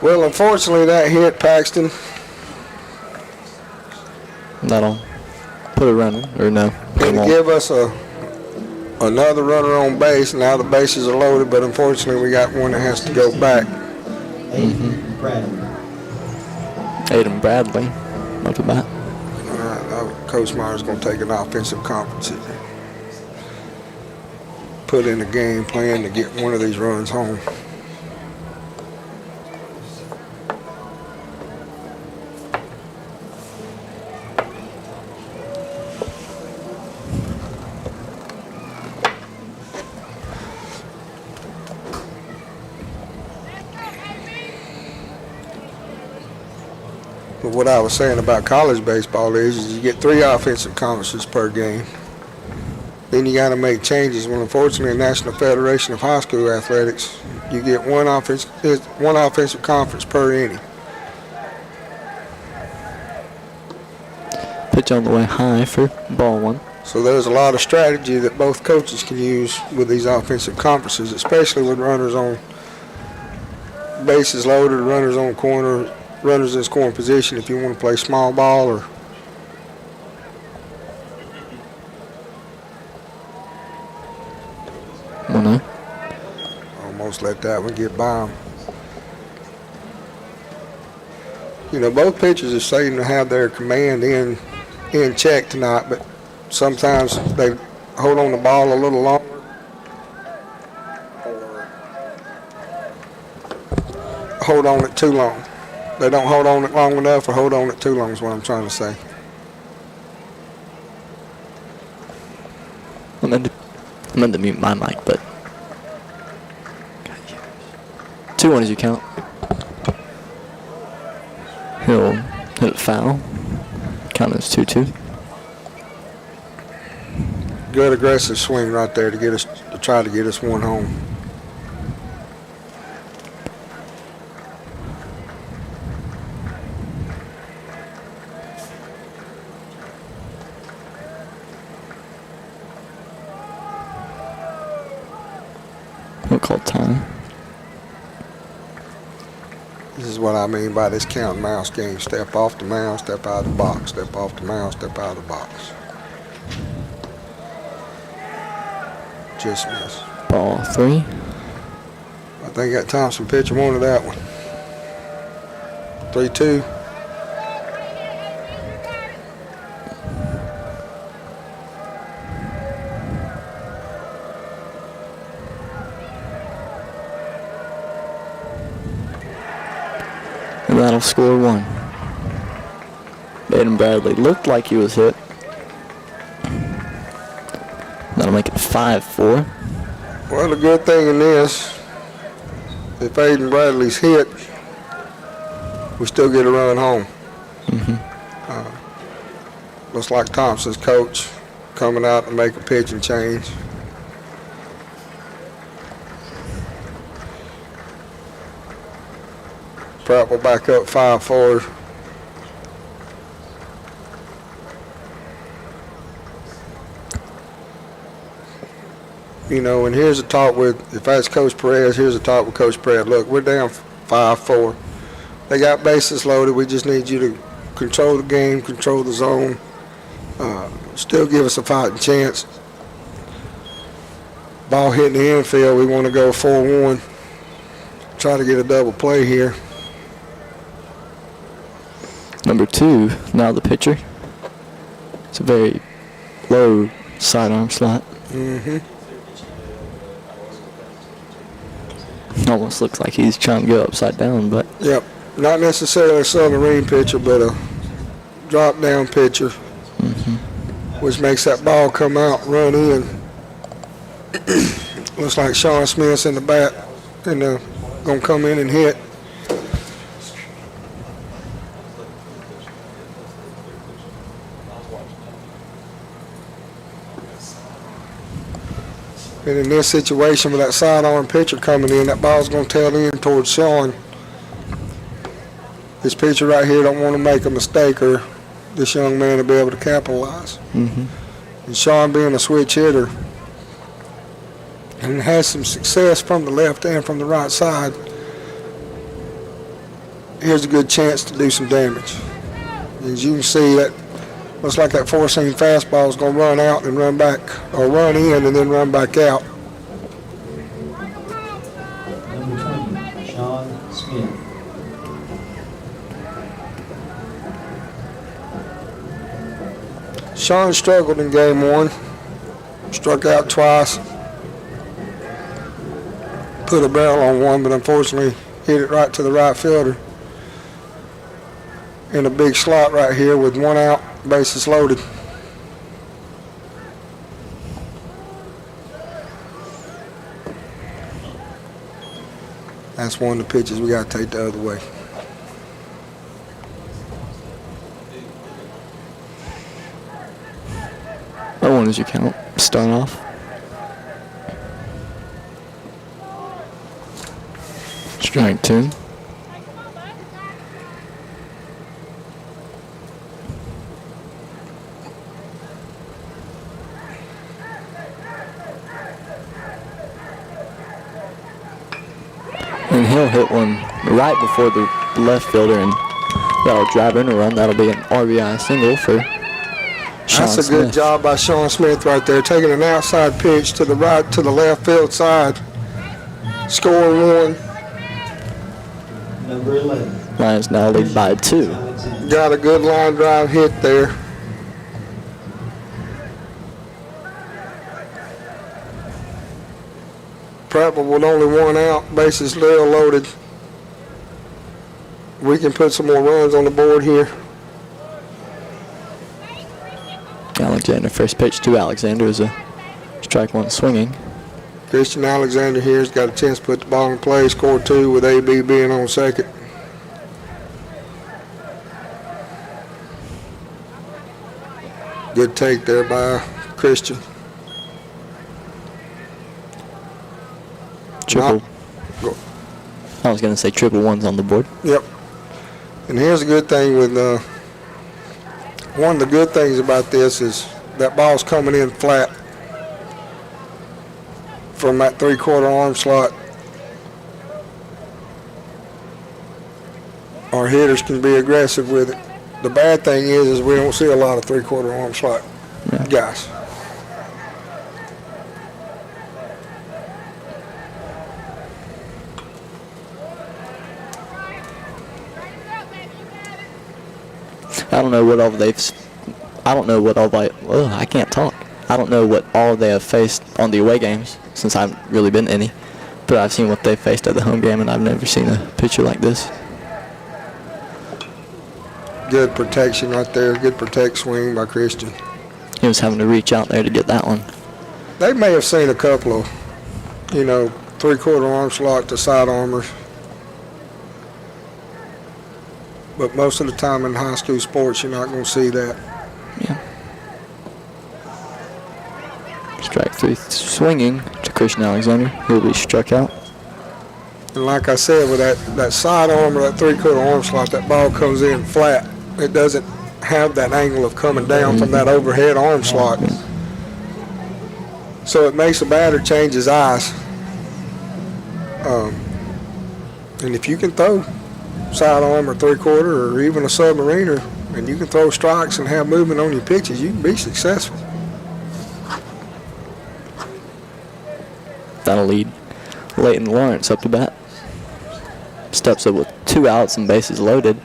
Well, unfortunately, that hit Paxton. That'll put a runner, or no. It'll give us another runner on base. Now the bases are loaded, but unfortunately, we got one that has to go back. Aiden Bradley. Aiden Bradley. Up to bat. All right, now Coach Myers going to take an offensive conference and put in a game plan to get one of these runs home. But what I was saying about college baseball is you get 3 offensive conferences per game. Then you got to make changes. Well, unfortunately, the National Federation of High School Athletics, you get one offensive conference per inning. Pitch on the way high for ball one. So there's a lot of strategy that both coaches can use with these offensive conferences, especially with runners on bases loaded, runners on corner, runners in scoring position if you want to play small ball or almost let that one get by them. You know, both pitchers are saying to have their command in check tonight, but sometimes they hold on the ball a little longer or hold on it too long. They don't hold on it long enough or hold on it too long is what I'm trying to say. I meant to mute my mic, but 2-1 as you count. He'll hit it foul. Count as 2-2. Good aggressive swing right there to try to get us one home. We'll call time. This is what I mean by this count and mouse game. Step off the mound, step out of the box. Step off the mound, step out of the box. Just miss. Ball 3. I think that Thompson pitcher wanted that one. 3-2. And that'll score 1. Aiden Bradley looked like he was hit. That'll make it 5-4. Well, the good thing in this, if Aiden Bradley's hit, we still get a run home. Looks like Thompson's coach coming out to make a pitching change. Prattville back up 5-4. You know, and here's a talk with, if that's Coach Perez, here's a talk with Coach Perez. Look, we're down 5-4. They got bases loaded. We just need you to control the game, control the zone, still give us a fighting chance. Ball hitting the infield. We want to go 4-1. Try to get a double play here. Number 2, now the pitcher. It's a very low sidearm slot. Almost looks like he's trying to go upside down, but Yep, not necessarily a submarine pitcher, but a drop-down pitcher, which makes that ball come out, run in. Looks like Sean Smith's in the bat and gonna come in and hit. And in this situation with that sidearm pitcher coming in, that ball's going to tail in towards Sean. This pitcher right here don't want to make a mistake, or this young man will be able to capitalize. And Sean, being a switch hitter and has some success from the left and from the right side, here's a good chance to do some damage. As you can see, that looks like that four-seam fastball is going to run out and run back, or run in and then run back out. Number 20, Sean Smith. Sean struggled in game 1, struck out twice, put a barrel on one, but unfortunately hit it right to the right fielder. In a big slot right here with 1 out, bases loaded. That's one of the pitches we got to take the other way. that one is your count. Start off. Strike 2. And he'll hit one right before the left fielder, and that'll drive in a run. That'll be an RBI single for Sean That's a Smith. good job by Sean Smith right there, taking an outside pitch to the right, to the left field side, scoring 1. Number 11, Lions now lead by 2. Alexander. Got a good line drive hit there. Prattville with only 1 out, bases still loaded. We can put some more runs on the board here. Alexander, first pitch to Alexander is a strike 1 swinging. Christian Alexander here has got a chance to put the ball in play, score 2 with AB being on second. Good take there by Christian. Triple. Go. I was going to say triple 1's on the board. Yep. And here's a good thing with one of the good things about this is that ball's coming in flat from that 3/4 arm slot. Our hitters can be aggressive with it. The bad thing is we don't see a lot of 3/4 arm slot guys. I don't know what all I can't talk. I don't know what all they have faced on the away games, since I haven't really been to any. But I've seen what they faced at the home game, and I've never seen a pitcher like this. Good protection right there. Good protect swing by Christian. He was having to reach out there to get that one. They may have seen a couple of, three-quarter arm slot to side armors. But most of the time in high school sports, you're not going to see that. Yeah. Strike 3 swinging to Christian Alexander. He'll be struck out. And like I said, with that side arm or that three-quarter arm slot, that ball comes in flat. It doesn't have that angle of coming down from that overhead arm slot. So it makes the batter change his eyes. And if you can throw side arm or three-quarter or even a submariner, and you can throw strikes and have movement on your pitches, you can be successful. That'll lead Leighton Lawrence up to bat. Steps up with 2 outs and bases loaded.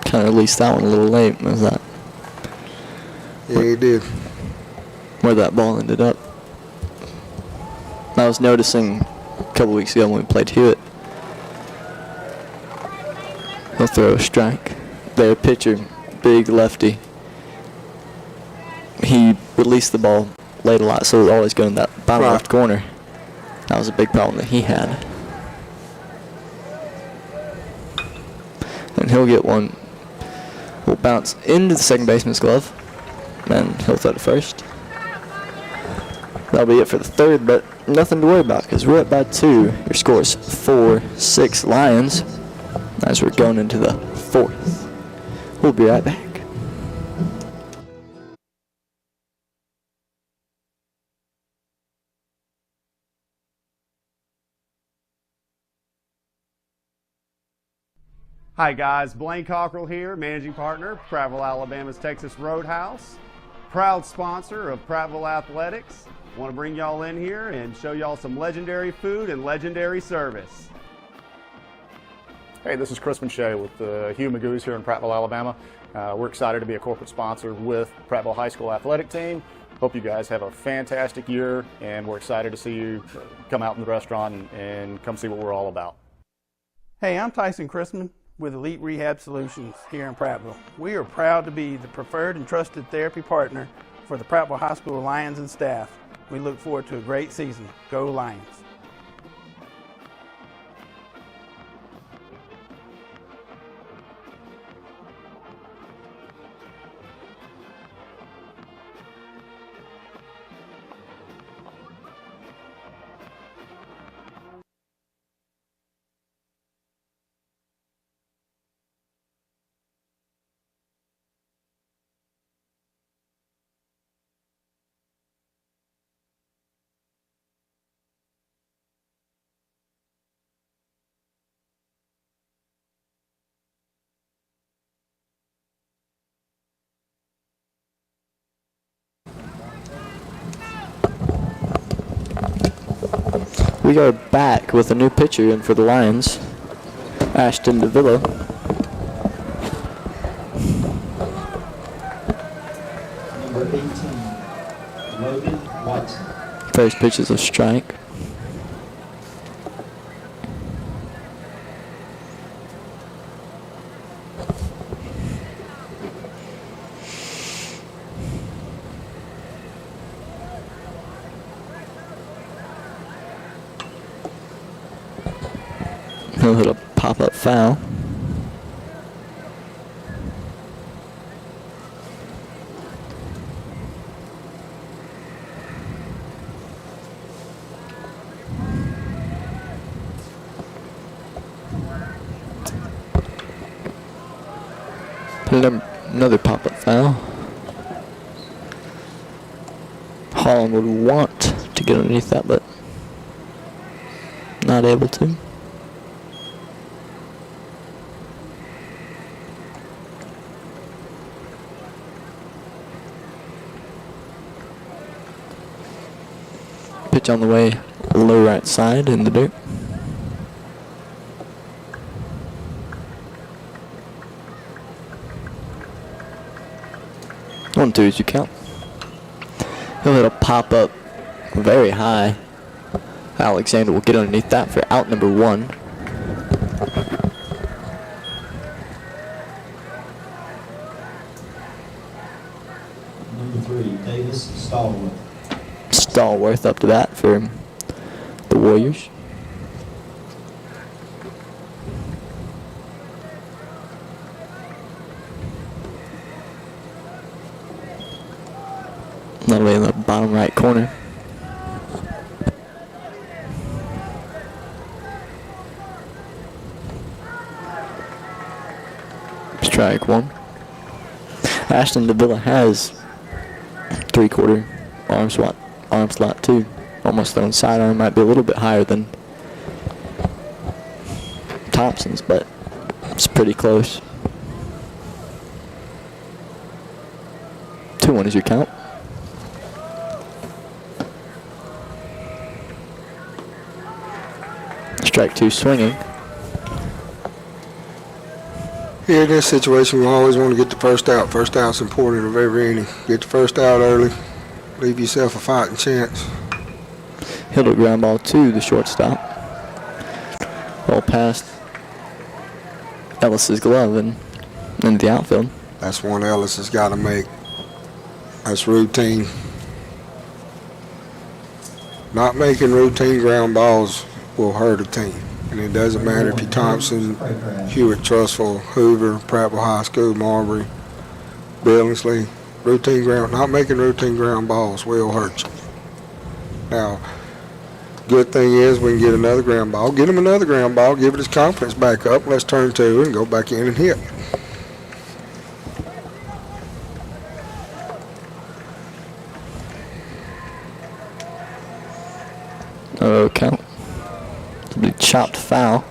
Kind of released that one a little late. Was that? Yeah, he did. Where that ball ended up. I was noticing a couple weeks ago when we played Hewitt. He'll throw a strike. Their pitcher, big lefty. He released the ball late a lot, so it would always go in that bottom left corner. That was a big problem that he had. And he'll get one. Will bounce into the second baseman's glove. And he'll throw to first. That'll be it for the third, but nothing to worry about because we're up by 2. Your score is 4-6 Lions as we're going into the 4th. We'll be right back. Hi guys, Blaine Cockrell here, managing partner, Prattville, Alabama's Texas Roadhouse, proud sponsor of Prattville Athletics. Want to bring y'all in here and show y'all some legendary food and legendary service. Hey, this is Chris Shea with Hugh Magoo's here in Prattville, Alabama. We're excited to be a corporate sponsor with Prattville High School Athletic Team. Hope you guys have a fantastic year, and we're excited to see you come out in the restaurant and come see what we're all about. Hey, I'm Tyson Chrisman with Elite Rehab Solutions here in Prattville. We are proud to be the preferred and trusted therapy partner for the Prattville High School Lions and staff. We look forward to a great season. Go Lions! We are back with a new pitcher in for the Lions, Ashton DeVilla. Number 18, Logan Watson. First pitch is a strike. He'll hit a pop-up foul. Another pop-up foul. Holland would want to get underneath that, but not able to. Pitch on the way, low right side in the dirt. 1-2 as you count. He'll hit a pop up very high. Alexander will get underneath that for out number 1. Number 3, Davis Stallworth. Stallworth up to bat for the Warriors. That'll be in the bottom right corner. Strike 1. Ashton Davila has 3/4 arm slot too. Almost thrown sidearm, might be a little bit higher than Thompson's, but it's pretty close. 2-1 is your count. Strike 2 swinging. Here in this situation, we always want to get the first out. First out's important of every inning. Get the first out early. Leave yourself a fighting chance. Hit a ground ball to the shortstop. Ball past Ellis's glove and into the outfield. That's one Ellis has got to make. That's routine. Not making routine ground balls will hurt a team. And it doesn't matter if you're Thompson, Hewitt, Trussville, Hoover, Prattville High School, Marbury, Billingsley. Not making routine ground balls will hurt you. Now, good thing is we can get another ground ball. Get him another ground ball, give it his confidence back up. Let's turn 2 and go back in and hit. No count. It'll be chopped foul.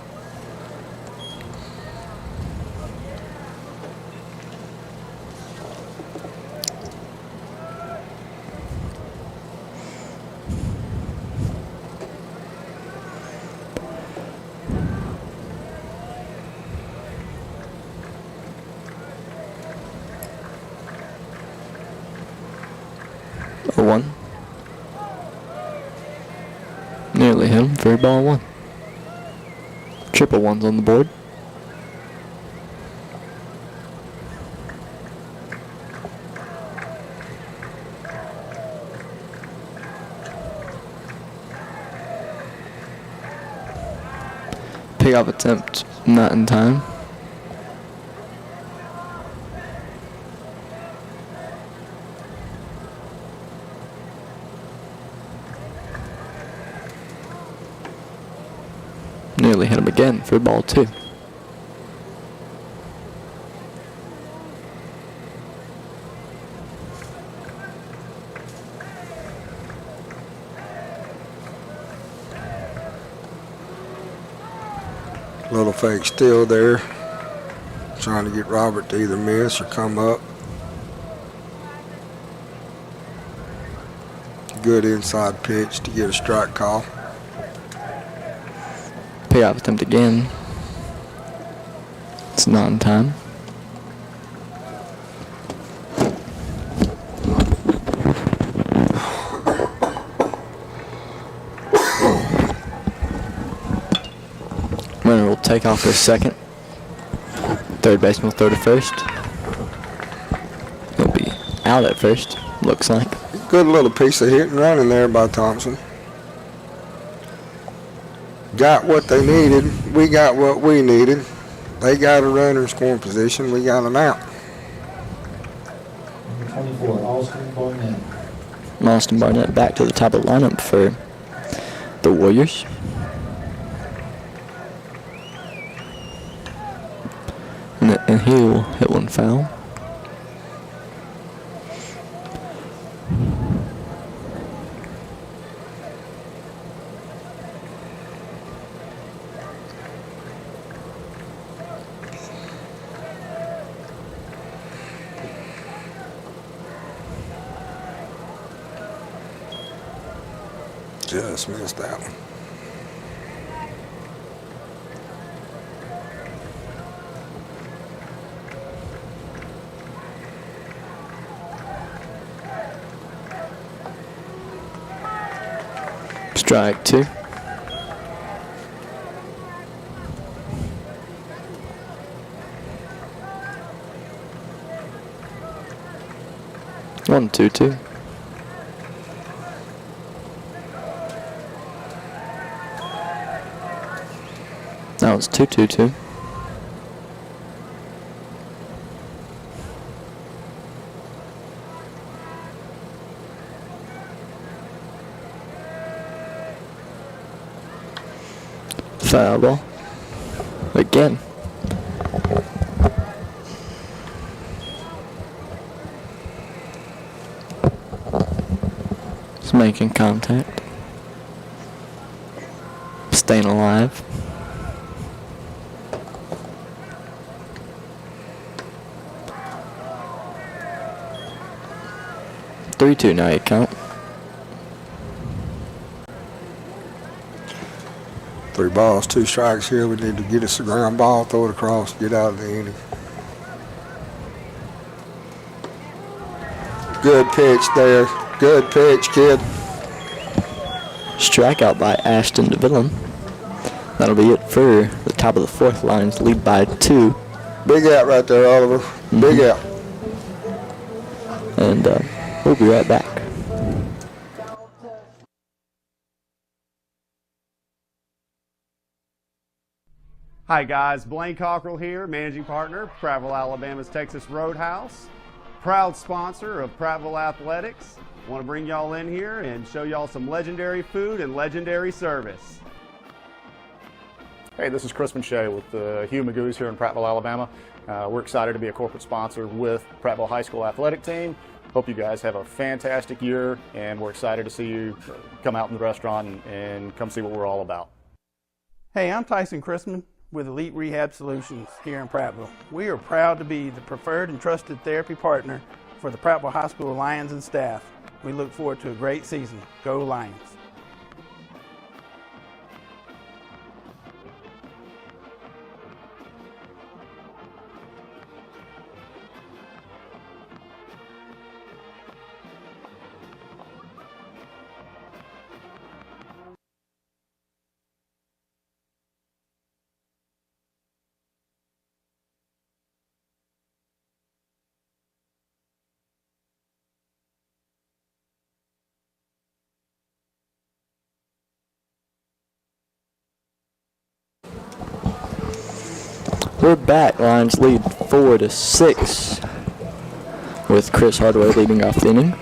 A 1. Nearly hit him for ball 1. Triple 1s on the board. Pick off attempt not in time. Nearly hit him again for ball 2. Little fake still there. Trying to get Robert to either miss or come up. Good inside pitch to get a strike call. Payoff attempt again. It's not in time. Runner will take off for second. Third baseman will throw to first. He'll be out at first, looks like. Good little piece of hit and running there by Thompson. Got what they needed. We got what we needed. They got a runner in scoring position. We got an out. Number 24, Austin Barnett. Austin Barnett back to the top of the lineup for the Warriors. And he will hit one foul. Just missed that one. Strike 2. One, 2-2. That was 2-2-2. Foul ball. Again. It's making contact. Staying alive. Three-two now you count. 3 balls, 2 strikes here. We need to get us a ground ball, throw it across, get out of the inning. Good pitch there. Good pitch, kid. Strikeout by Ashton DeVillon. That'll be it for the top of the 4th. Lions lead by 2. Big out right there, Oliver. Big out. And we'll be right back. Hi guys, Blaine Cockrell here, managing partner, Prattville, Alabama's Texas Roadhouse, proud sponsor of Prattville Athletics. Want to bring y'all in here and show y'all some legendary food and legendary service. Hey, this is Chris Shea with the Hugh Magoo's here in Prattville, Alabama. We're excited to be a corporate sponsor with Prattville High School Athletic Team. Hope you guys have a fantastic year, and we're excited to see you come out in the restaurant and come see what we're all about. Hey, I'm Tyson Chrisman with Elite Rehab Solutions here in Prattville. We are proud to be the preferred and trusted therapy partner for the Prattville High School Lions and staff. We look forward to a great season. Go Lions! We're back. Lions lead 4-6 with Chris Hardaway leading off the inning.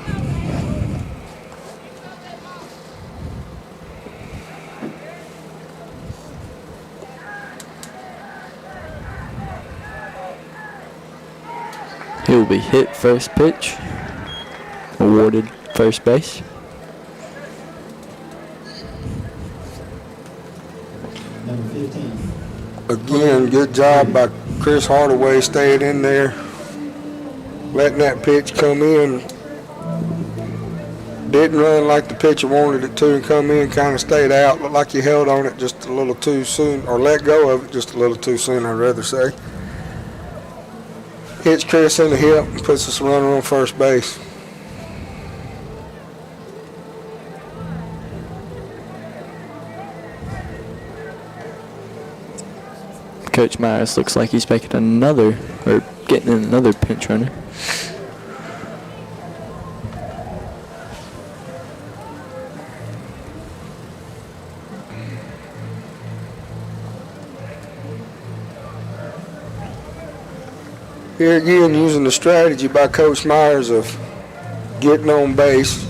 He'll be hit first pitch, awarded first base. Number 15. Again, good job by Chris Hardaway staying in there, letting that pitch come in. Didn't run like the pitcher wanted it to and come in, kind of stayed out. Looked like he held on it just a little too soon, or let go of it just a little too soon, I'd rather say. Hits Chris in the hip and puts us a runner on first base. Coach Myers looks like he's making another, or getting in another pinch runner. Here again, using the strategy by Coach Myers of getting on base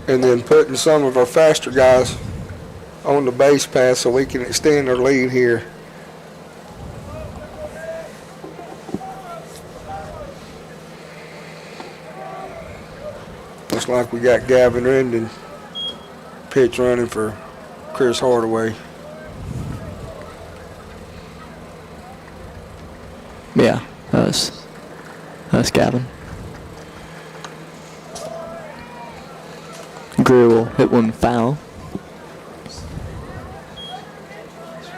and then putting some of our faster guys on the base path so we can extend our lead here. Looks like we got Gavin Rendon pitch running for Chris Hardaway. Yeah, that's Gavin. Greer will hit one foul.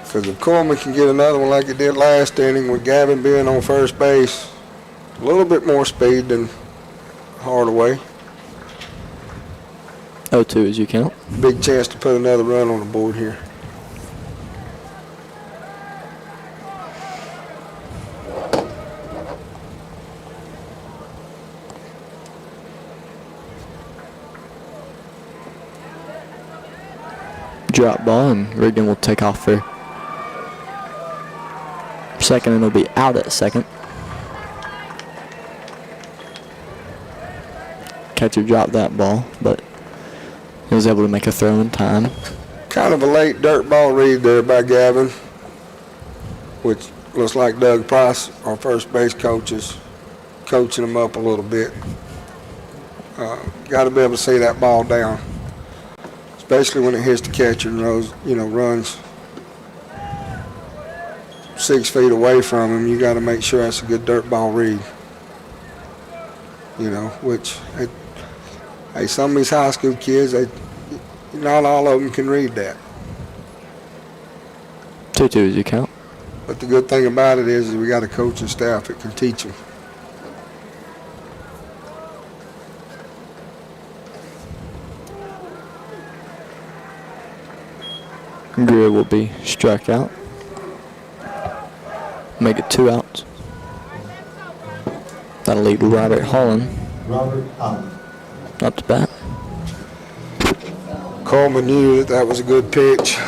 Because if Coleman can get another one like he did last inning with Gavin being on first base, a little bit more speed than Hardaway. 0-2 is your count. Big chance to put another run on the board here. Drop ball, and Regan will take off for second, and he'll be out at second. Catcher dropped that ball, but he was able to make a throw in time. Kind of a late dirt ball read there by Gavin, which looks like Doug Price, our first base coach, is coaching him up a little bit. Got to be able to see that ball down, especially when it hits the catcher and runs 6 feet away from him. You got to make sure that's a good dirt ball read. Which some of these high school kids, not all of them can read that. 2-2 is your count. But the good thing about it is we got a coaching staff that can teach them. Greer will be struck out. Make it 2 outs. That'll leave Robert Holland Robert Holland. up to bat. Coleman knew that was a good pitch.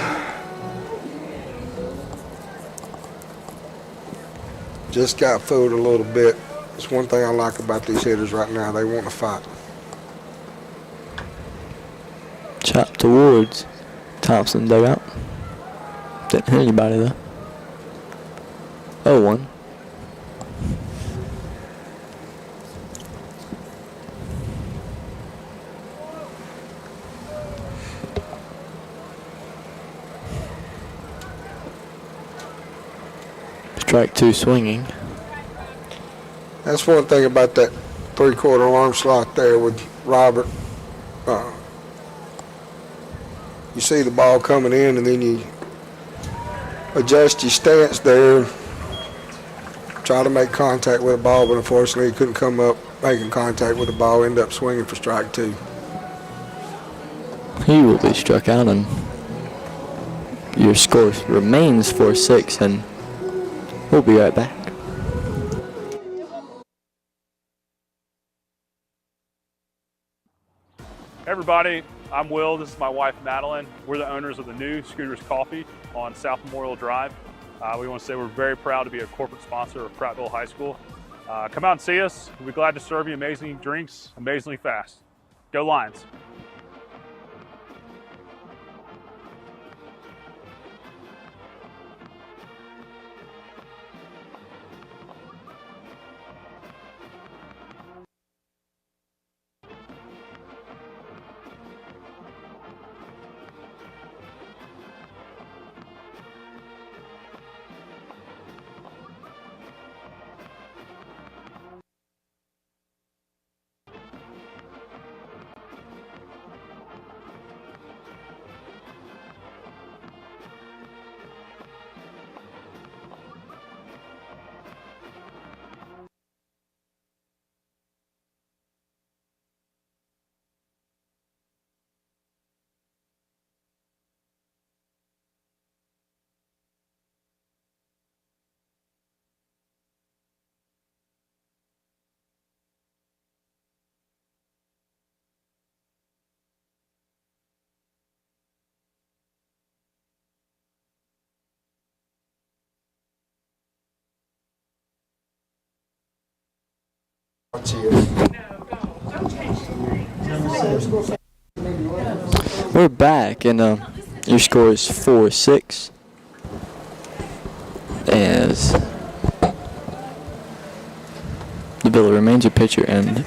Just got fooled a little bit. It's one thing I like about these hitters right now. They want to fight. Chop towards Thompson dugout. Didn't hit anybody though. 0-1. Strike 2 swinging. That's one thing about that 3/4 arm slot there with Robert. You see the ball coming in, and then you adjust your stance there, try to make contact with the ball, but unfortunately he couldn't come up making contact with the ball, end up swinging for strike 2. He will be struck out, and your score remains 4-6, and we'll be right back. Hey everybody, I'm Will. This is my wife Madeline. We're the owners of the new Scooters Coffee on South Memorial Drive. We want to say we're very proud to be a corporate sponsor of Prattville High School. Come out and see us. We'll be glad to serve you amazing drinks, amazingly fast. Go Lions! We're back, and your score is 4-6. As the Villa remains your pitcher, and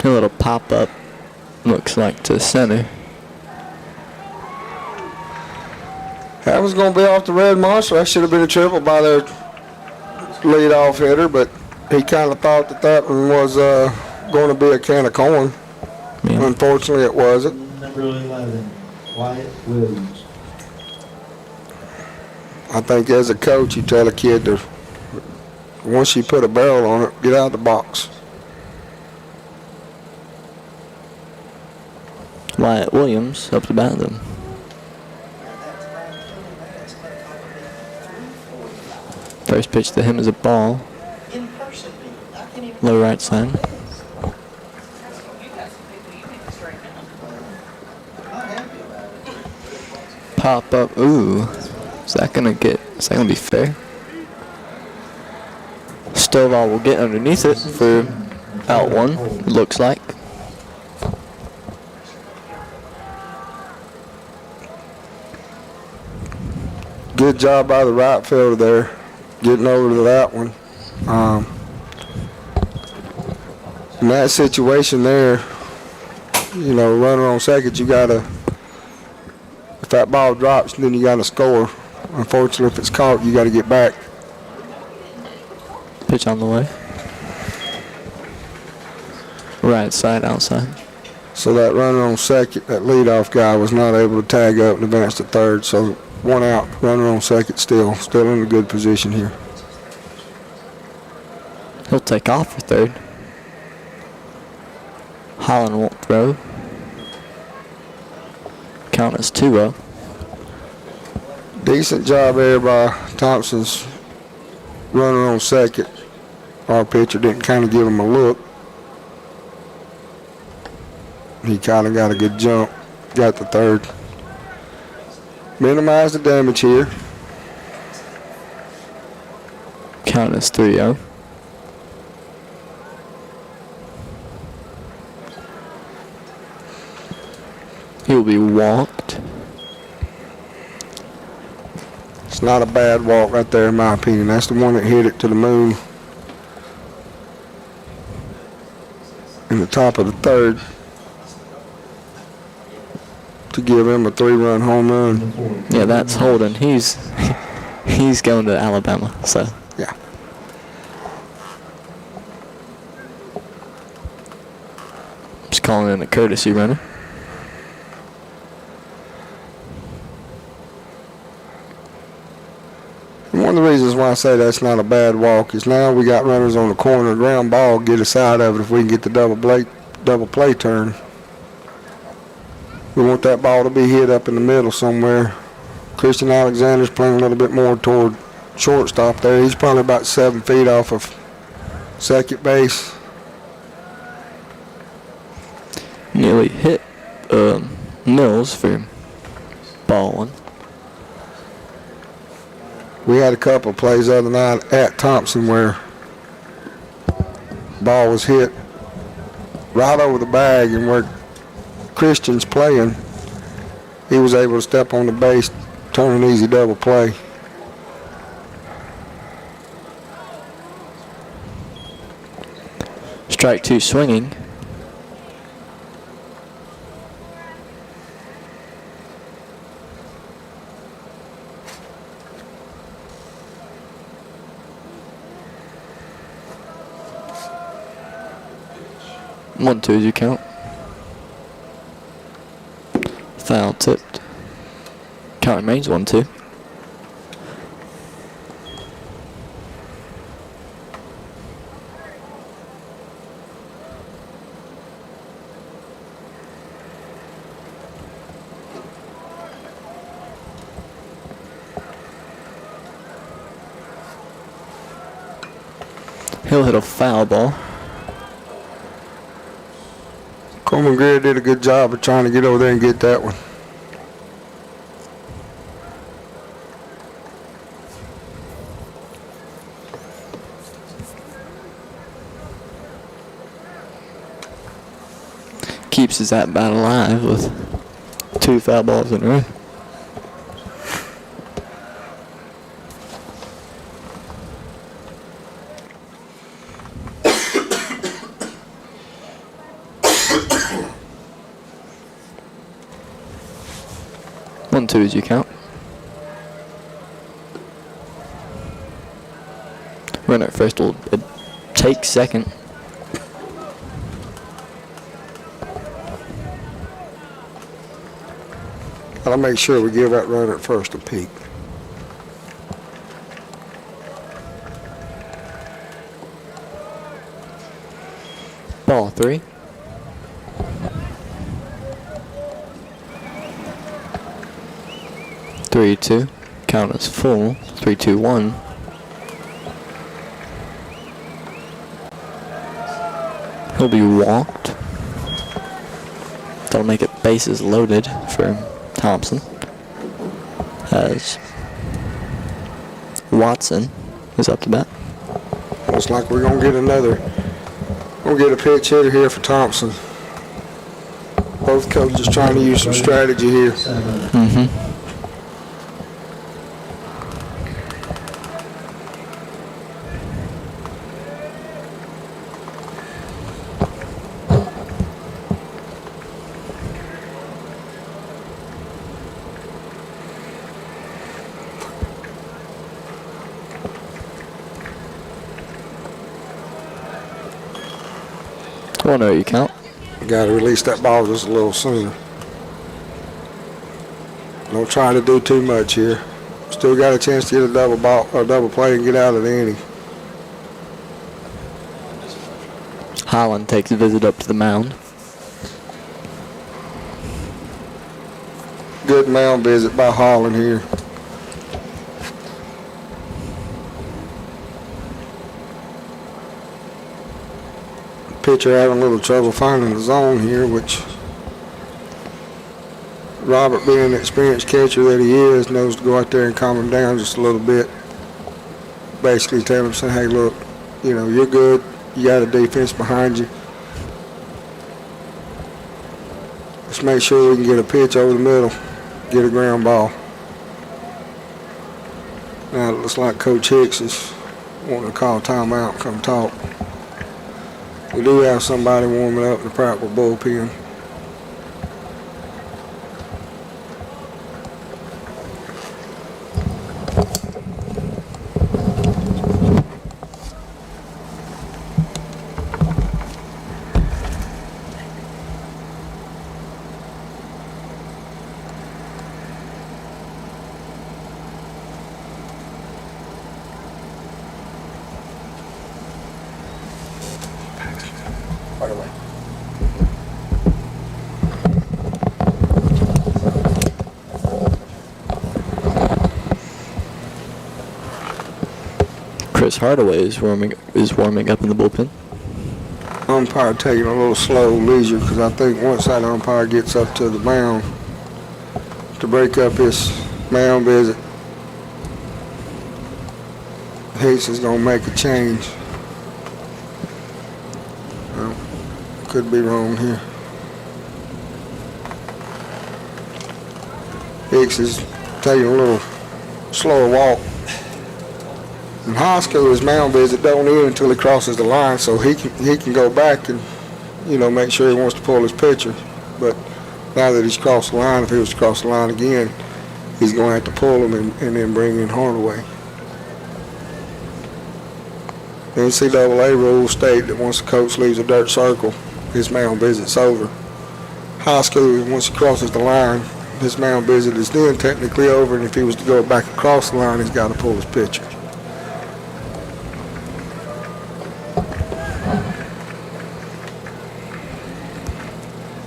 a little pop up, looks like to center. That was going to be off the red monster. That should have been a triple by their leadoff hitter, but he kind of thought that one was going to be a can of corn. Yeah. Unfortunately, it wasn't. Number 11, Wyatt Williams. I think as a coach, you tell a kid to, once you put a barrel on it, get out of the box. Wyatt Williams up to bat them. First pitch to him is a ball. Low right side. Pop up. Ooh. Is that gonna be fair? Stovall will get underneath it for out one, it looks like. Good job by the right fielder there, getting over to that one. In that situation there, you know, runner on second, you gotta, if that ball drops, then you gotta score. Unfortunately, if it's caught, you gotta get back. Pitch on the way. Right side, outside. So that runner on second, that leadoff guy, was not able to tag up and advance to third. So 1 out, runner on second, still in a good position here. He'll take off for third. Holland won't throw. Count is 2-0. Decent job there by Thompson's runner on second. Our pitcher didn't kind of give him a look. He kind of got a good jump, got the third. Minimize the damage here. Count is 3-0. He'll be walked. It's not a bad walk right there, in my opinion. That's the one that hit it to the moon in the top of the third to give him a 3-run home run. Yeah, that's Holden. He's going to Alabama, so. Yeah. Just calling in a courtesy runner. And one of the reasons why I say that's not a bad walk is now we got runners on the corner, ground ball, get a side of it if we can get the double play turn. We want that ball to be hit up in the middle somewhere. Christian Alexander's playing a little bit more toward shortstop there. He's probably about 7 feet off of second base. Nearly hit Mills for ball one. We had a couple of plays the other night at Thompson where ball was hit right over the bag, and where Christian's playing, he was able to step on the base, turn an easy double play. Strike 2 swinging. One, two as you count. Foul tipped. Count remains 1-2. He'll hit a foul ball. Coleman Greer did a good job of trying to get over there and get that one. Keeps his at bat alive with 2 foul balls in a row. One, two as you count. Runner at first will take second. I'll make sure we give that runner at first a peek. 3. Three, 2. Count is full. 3, 2, 1. He'll be walked. That'll make it bases loaded for Thompson. As Watson is up to bat. Looks like we're gonna get a pitch hitter here for Thompson. Both coaches trying to use some strategy here. Mm-hmm. Well, no, you count. Got to release that ball just a little sooner. Don't try to do too much here. Still got a chance to get a double ball or double play and get out of the inning. Holland takes a visit up to the mound. Good mound visit by Holland here. Pitcher having a little trouble finding the zone here, which Robert, being an experienced catcher that he is, knows to go out there and calm him down just a little bit. Basically tell him, say, hey, look, you know, you're good. You got a defense behind you. Let's make sure we can get a pitch over the middle, get a ground ball. Now it looks like Coach Hicks is wanting to call timeout, come talk. We do have somebody warming up in the Prattville bullpen. Chris Hardaway is warming up in the bullpen. Umpire taking a little slow leisure because I think once that umpire gets up to the mound to break up his mound visit, Hicks is going to make a change. Well, could be wrong here. Hicks is taking a little slower walk. In high school, his mound visit don't end until he crosses the line, so he can go back and, you know, make sure he wants to pull his pitcher. But now that he's crossed the line, if he was to cross the line again, he's going to have to pull him and then bring in Hardaway. The NCAA rules state that once the coach leaves a dirt circle, his mound visit's over. High school, once he crosses the line, his mound visit is then technically over, and if he was to go back across the line, he's got to pull his pitcher.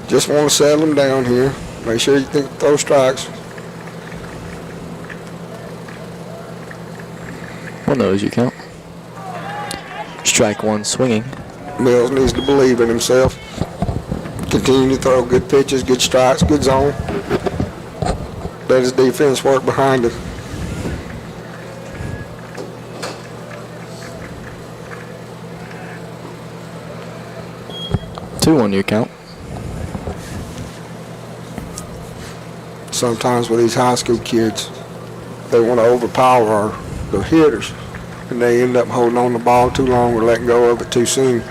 Just want to settle him down here. Make sure you throw strikes. Well, no, as you count. Strike one swinging. Mills needs to believe in himself. Continue to throw good pitches, good strikes, good zone. Let his defense work behind him. Two on your count. Sometimes with these high school kids, they want to overpower the hitters, and they end up holding on the ball too long or letting go of it too soon.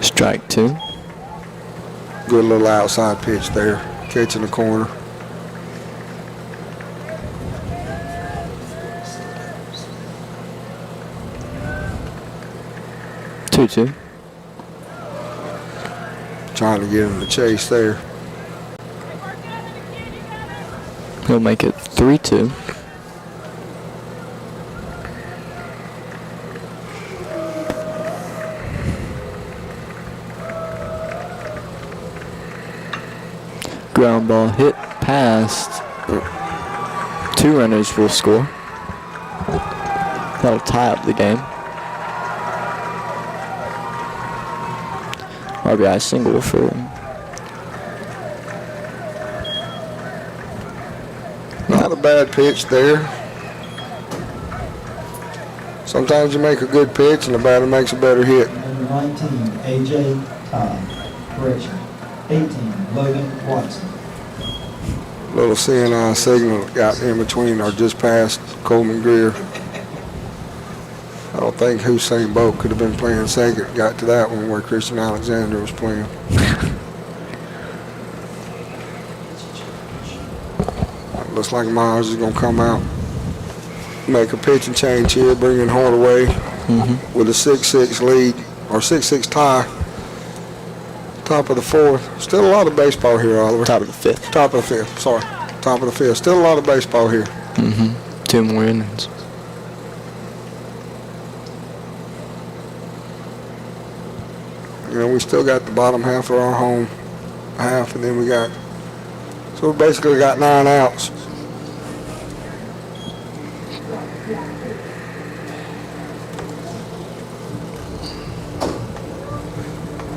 Strike two. Good little outside pitch there, catching the corner. Two. Trying to get him to chase there. He'll make it 3-2. Ground ball hit past. 2 runners will score. That'll tie up the game. RBI single for Not a bad pitch there. Sometimes you make a good pitch and the batter makes a better hit. Number 19, A.J. Todd. Correction. 18, Logan Watson. Little CNI signal got in between or just past Coleman Greer. I don't think Hussein Bolt could have been playing second. Got to that one where Christian Alexander was playing. Looks like Myers is going to come out, make a pitching change here, bring in Hardaway with a 6-6 lead or 6-6 tie. Top of the 4th. Still a lot of baseball here, Oliver. top of the 5th. Top of the 5th. Sorry. Top of the 5th. Still a lot of baseball here. 2 more innings. You know, we still got the bottom half of our home half, and then we got, so we basically got 9 outs.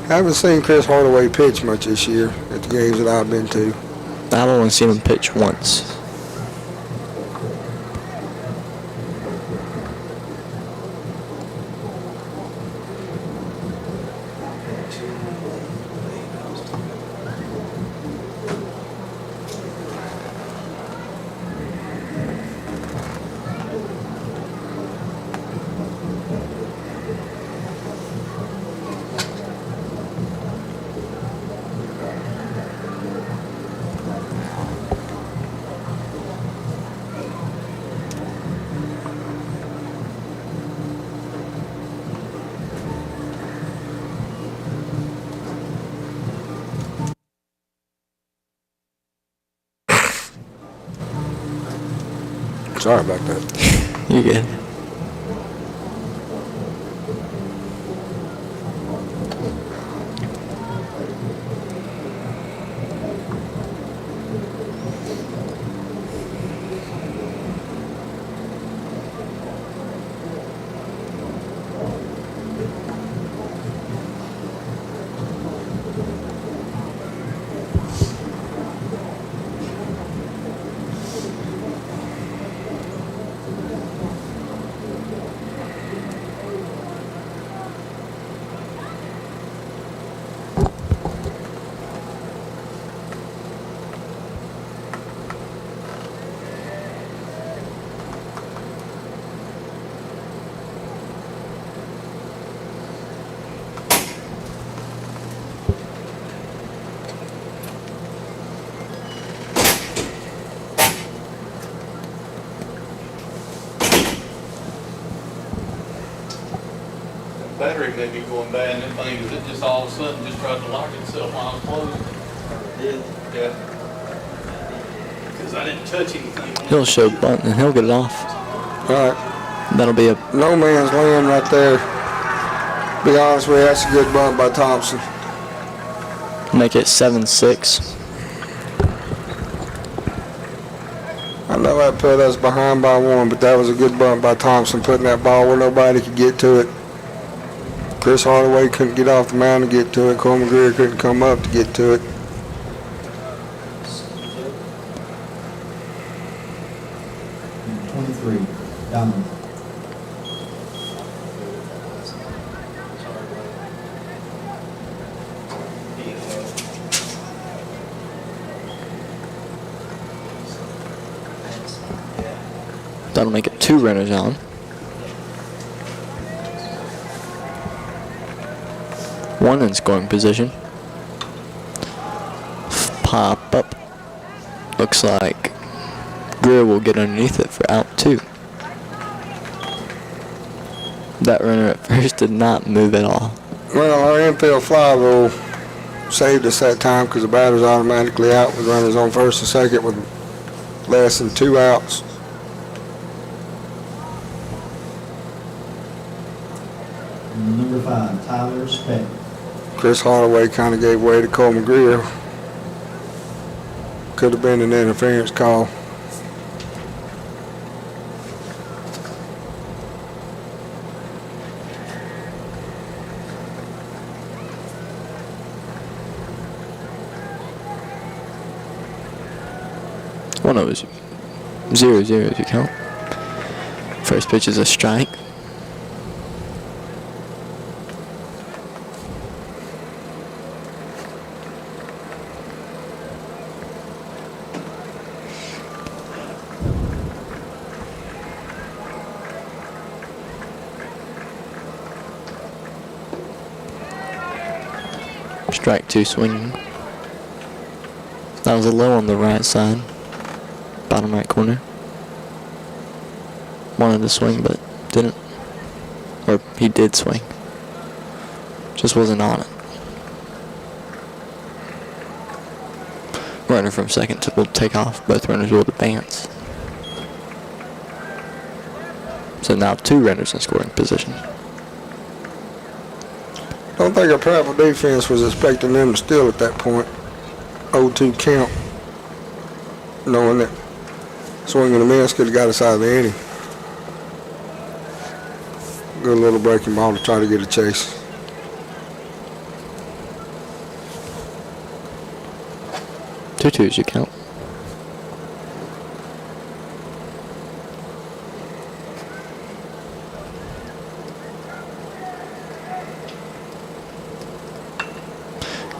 I haven't seen Chris Hardaway pitch much this year at the games that I've been to. I've only seen him pitch once. Sorry about that. You good? Battery may be going bad in that thing, because it just all of a sudden just tried to lock itself while I was closing. Yeah. Because I didn't touch anything. He'll show bunt and he'll get it off. All right. That'll be a No man's land right there. Be honest with you, that's a good bunt by Thompson. make it 7-6. I know that put us behind by 1, but that was a good bunt by Thompson, putting that ball where nobody could get to it. Chris Hardaway couldn't get off the mound to get to it. Coleman Greer couldn't come up to get to it. Number 23, Donovan. That'll make it 2 runners on. One in scoring position. Pop up. Looks like Greer will get underneath it for out 2. That runner at first did not move at all. Well, our infield fly rule saved us that time because the batter's automatically out with runners on first and second with less than 2 outs. Number 5, Tyler Speck. Chris Hardaway kind of gave way to Coleman Greer. Could have been an interference call. One of us 0-0 if you count. First pitch is a strike. Strike 2 swinging. That was a low on the right side. Bottom right corner. Wanted to swing but didn't. Or he did swing. Just wasn't on it. Runner from second will take off. Both runners will advance. So now 2 runners in scoring position. I don't think our Prattville defense was expecting them to steal at that point. 0-2 count. Knowing that swing and a miss could have got us out of the inning. Good little breaking ball to try to get a chase. Two twos you count.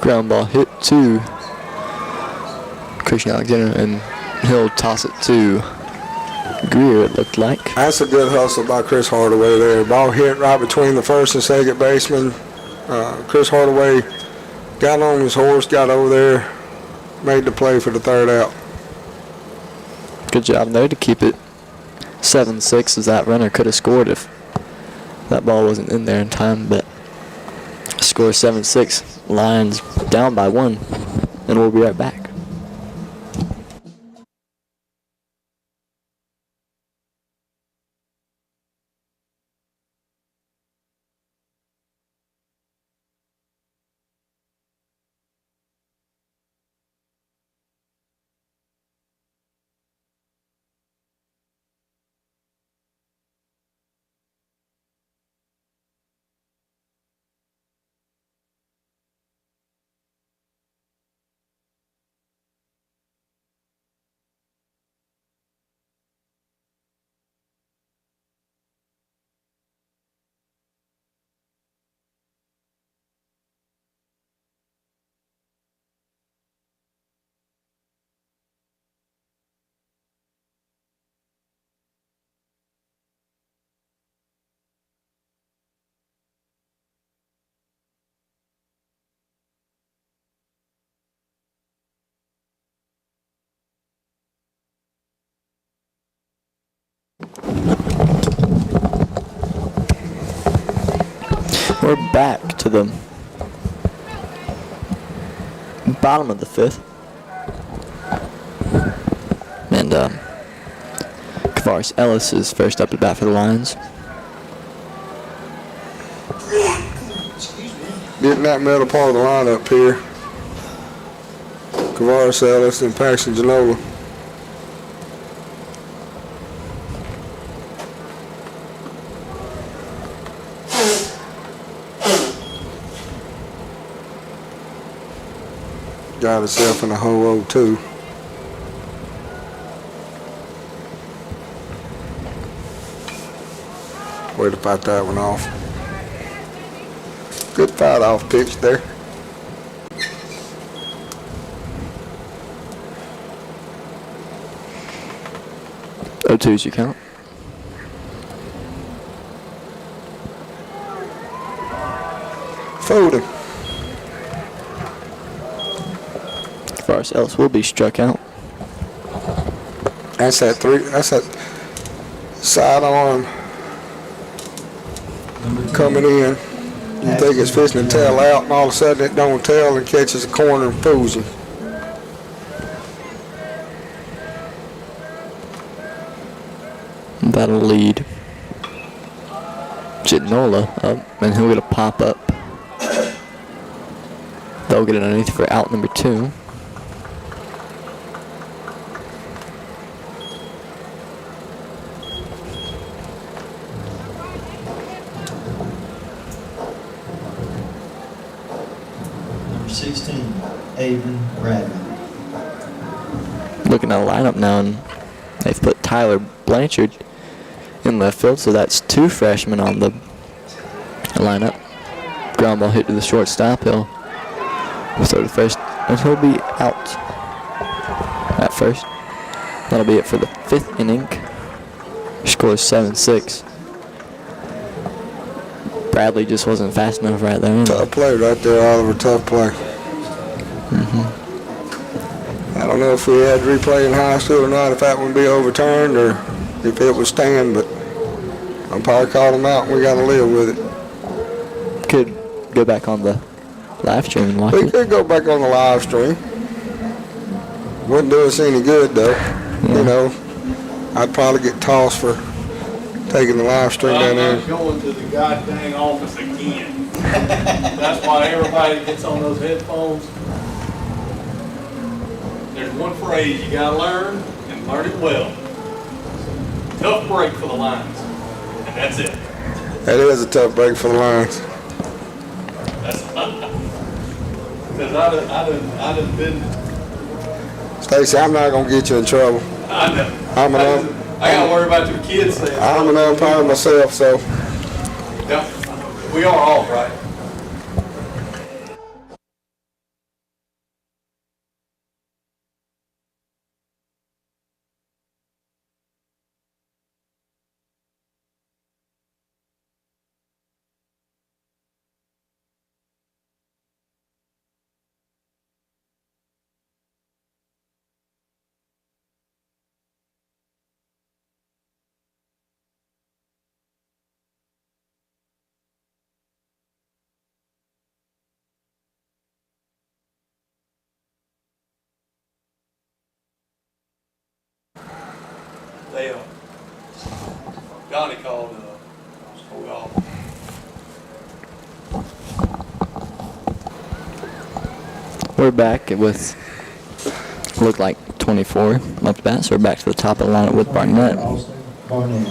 Ground ball hit to Christian Alexander, and he'll toss it to Greer, it looked like. That's a good hustle by Chris Hardaway there. Ball hit right between the first and second baseman. Chris Hardaway got on his horse, got over there, made the play for the third out. Good job there to keep it 7-6, as that runner could have scored if that ball wasn't in there in time, but score 7-6. Lions down by 1, and we'll be right back. We're back to the bottom of the 5th. And Kavaris Ellis is first up to bat for the Lions. Getting that middle part of the lineup here. Kavaris Ellis and Paxton Genola. Got himself in a hole 0-2. Way to fight that one off. Good fight off pitch there. Oh, 2's you count. Folding. Kavaris Ellis will be struck out. That's that sidearm coming in. You think it's fishing to tail out, and all of a sudden it don't tail and catches a corner and fools you. That'll lead Genola up, and he'll get a pop up. They'll get it underneath for out number 2. 16, Aiden Bradley. Looking at the lineup now, and they've put Tyler Blanchard in left field, so that's 2 freshmen on the lineup. Ground ball hit to the shortstop. He'll throw to first, and he'll be out at first. That'll be it for the 5th inning. Score is 7-6. Bradley just wasn't fast enough right there. Tough play right there, Oliver. Tough play. I don't know if we had replay in high school or not, if that would be overturned or if it would stand, but umpire called him out and we got to live with it. Could go back on the live stream and watch We it. could go back on the live stream. Wouldn't do us any good though. You know, I'd probably get tossed for taking the live stream down I'm there. not going to the goddamn office again. That's why everybody gets on those headphones. There's one phrase you gotta learn and learn it well. Tough break for the Lions. And that's it. That is a tough break for the Lions. Because I done been, Stacy, I'm not gonna get you in trouble. I know. I gotta worry about your kids saying. I'm an umpire myself, so. Yeah, we are all right. They, Johnny called, we all. We're back with, looked like 24 up to bat, so we're back to the top of the lineup with Barnett. Austin Barnett.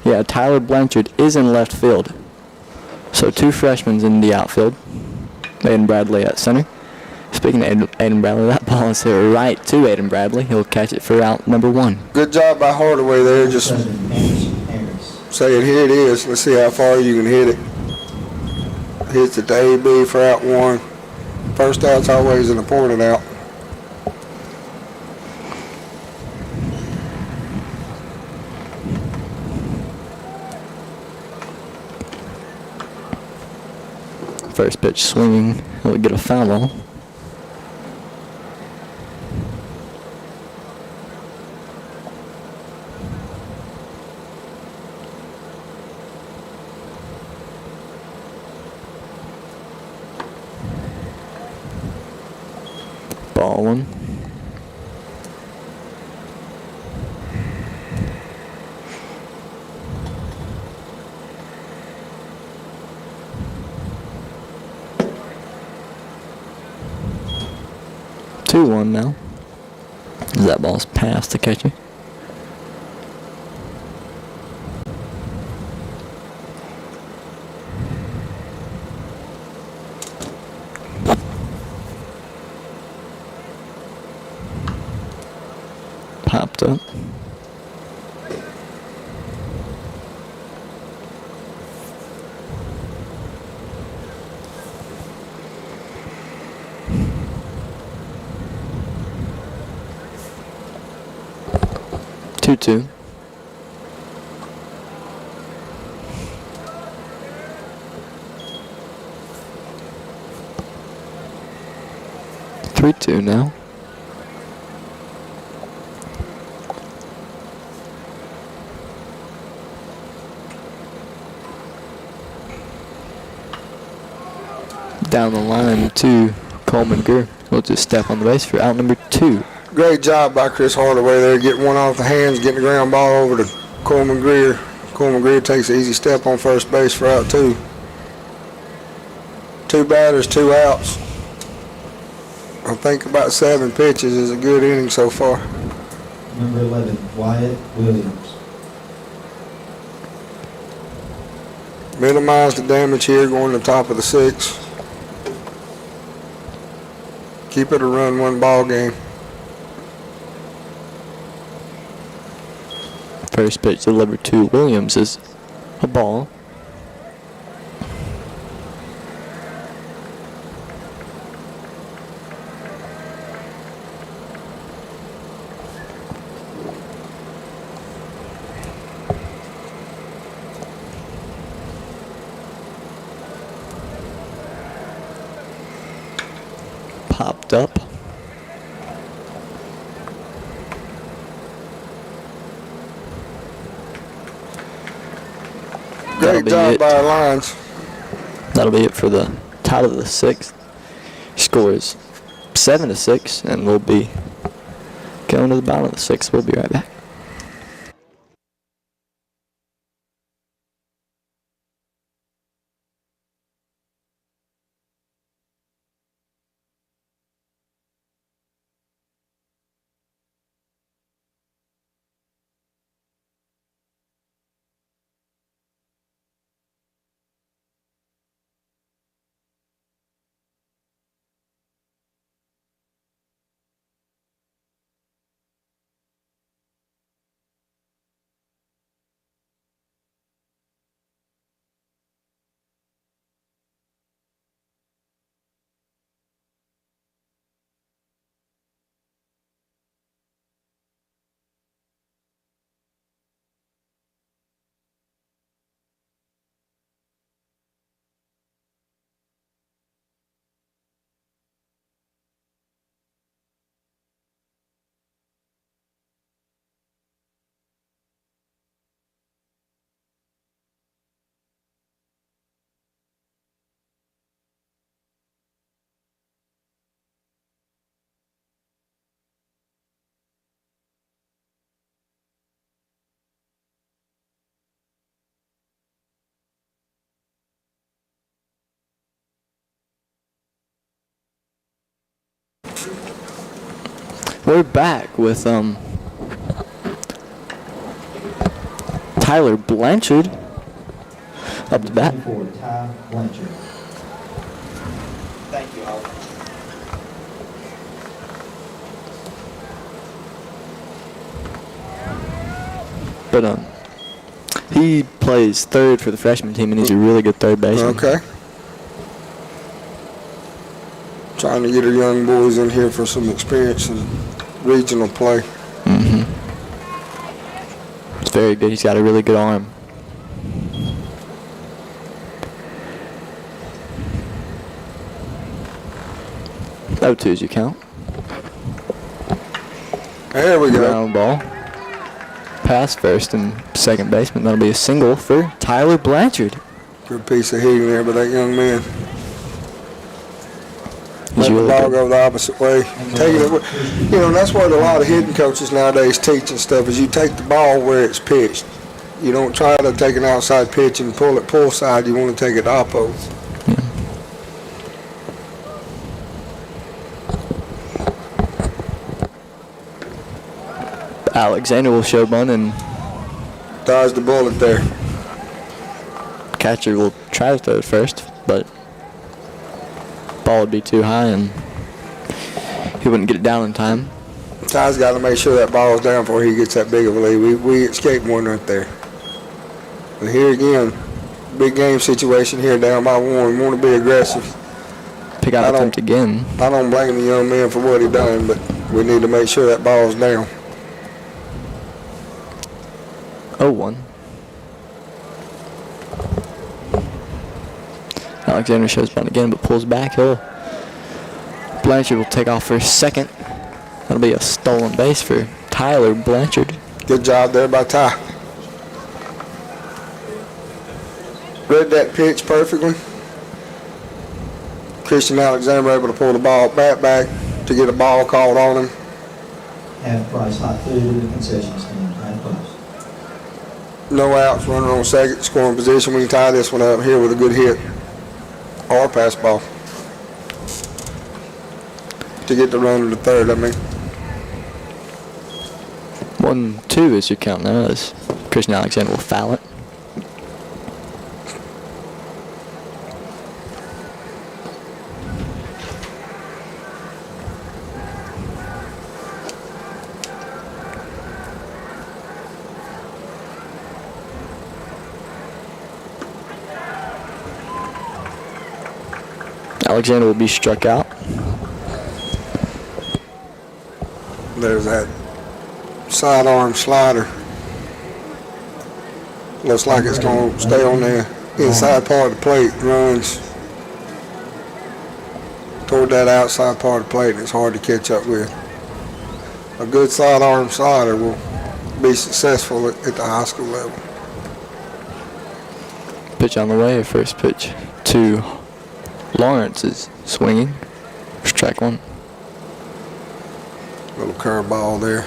Yeah, Tyler Blanchard is in left field. So 2 freshmen in the outfield. Aiden Bradley at center. Speaking of Aiden Bradley, that ball is hit right to Aiden Bradley. He'll catch it for out number 1. Good job by Hardaway there. Just President Anderson Harris. saying, here it is. Let's see how far you can hit it. Hits it to AB for out 1. First out's always an appointed out. First pitch swinging. He'll get a foul ball. Ball 1. Two one now. That ball's past the catcher. Popped up. Two. Three two now. Down the line to Coleman Greer. We'll just step on the base for out number 2. Great job by Chris Hardaway there, getting one off the hands, getting the ground ball over to Coleman Greer. Coleman Greer takes an easy step on first base for out 2. 2 batters, 2 outs. I think about 7 pitches is a good inning so far. Number 11, Wyatt Williams. Minimize the damage here going to the top of the 6. Keep it a run one ball game. First pitch delivered to Williams is a ball. Popped up. Great job by our lines. That'll be it for the top of the 6th. Scores 7-6, and we'll be going to the bottom of the 6th. We'll be right back. We're back with Tyler Blanchard up to bat. For Ty Blanchard. Thank you, all. But he plays third for the freshman team, and he's a really good third baseman. Okay. Trying to get our young boys in here for some experience in regional play. Mm-hmm. It's very good. He's got a really good arm. Oh, 2 is your count. There we go. Ground ball. Pass first and second baseman. That'll be a single for Tyler Blanchard. Good piece of hitting there by that young man. He's Let really the ball good. go the opposite way. Taking it, you know, that's what a lot of hitting coaches nowadays teach and stuff is you take the ball where it's pitched. You don't try to take an outside pitch and pull it pull side. You want to take it oppo. Alexander will show bunt, and Dodge the bullet there. catcher will try to throw it first, but ball would be too high and he wouldn't get it down in time. Ty's got to make sure that ball's down before he gets that big of a lead. We escaped one right there. And here again, big game situation here down by 1. We want to be aggressive. Pick out attempt again. I don't blame the young man for what he done, but we need to make sure that ball's down. 0-1. Alexander shows bunt again, but pulls back. Blanchard will take off for second. That'll be a stolen base for Tyler Blanchard. Good job there by Ty. Read that pitch perfectly. Christian Alexander able to pull the ball back to get a ball called on him. Half price hot food in the concession stand. High price. No outs, runner on second, scoring position. We can tie this one up here with a good hit or pass ball to get the runner to third. 1-2 is your count now, as Christian Alexander will foul it. Alexander will be struck out. There's that sidearm slider. Looks like it's going to stay on the inside part of the plate. Runs toward that outside part of the plate, and it's hard to catch up with. A good sidearm slider will be successful at the high school level. Pitch on the way. First pitch to Lawrence is swinging. Strike one. Little curveball there.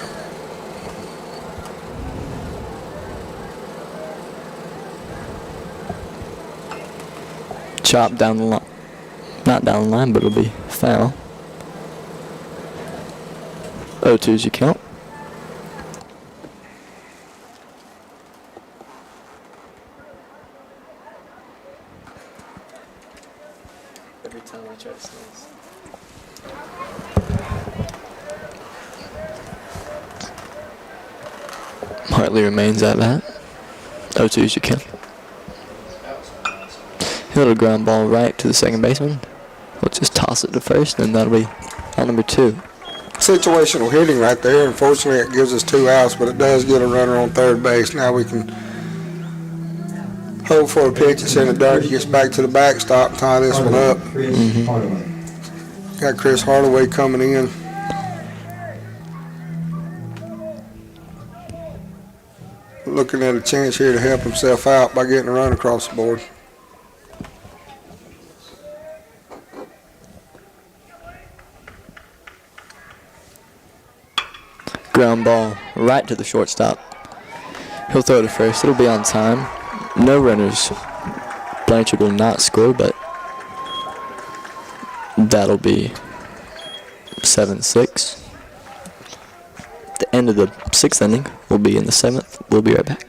Chop down the line. Not down the line, but it'll be foul. 0-2's your count. Every time I try to sneeze. Hartley remains at bat. 0-2's your count. He'll ground ball right to the second baseman. We'll just toss it to first, and that'll be out number 2. Situational hitting right there. Unfortunately, it gives us 2 outs, but it does get a runner on third base. Now we can hope for a pitch that's in the dirt. He gets back to the backstop and tie this one up. Chris Hardaway. Got Chris Hardaway coming in. Looking at a chance here to help himself out by getting a run across the board. Ground ball right to the shortstop. He'll throw to first. It'll be on time. No runners. Blanchard will not score, but that'll be 7-6. The end of the 6th inning will be in the 7th. We'll be right back.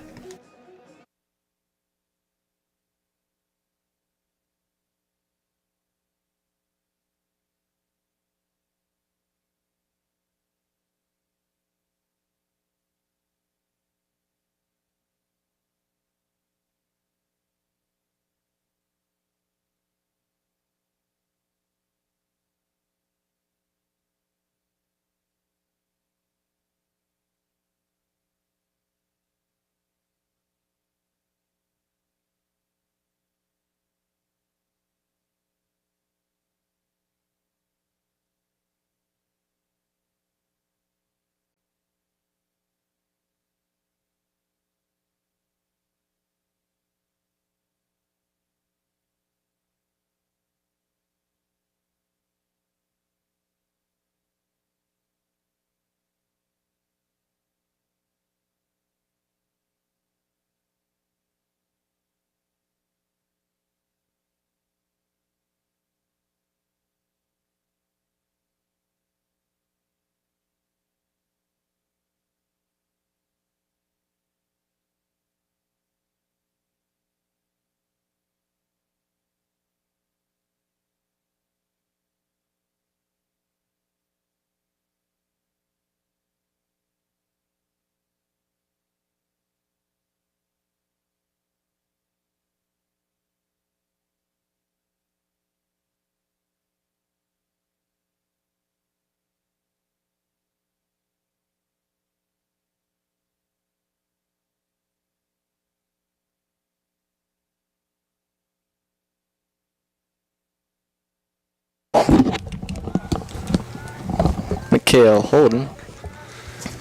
Mikhail Holden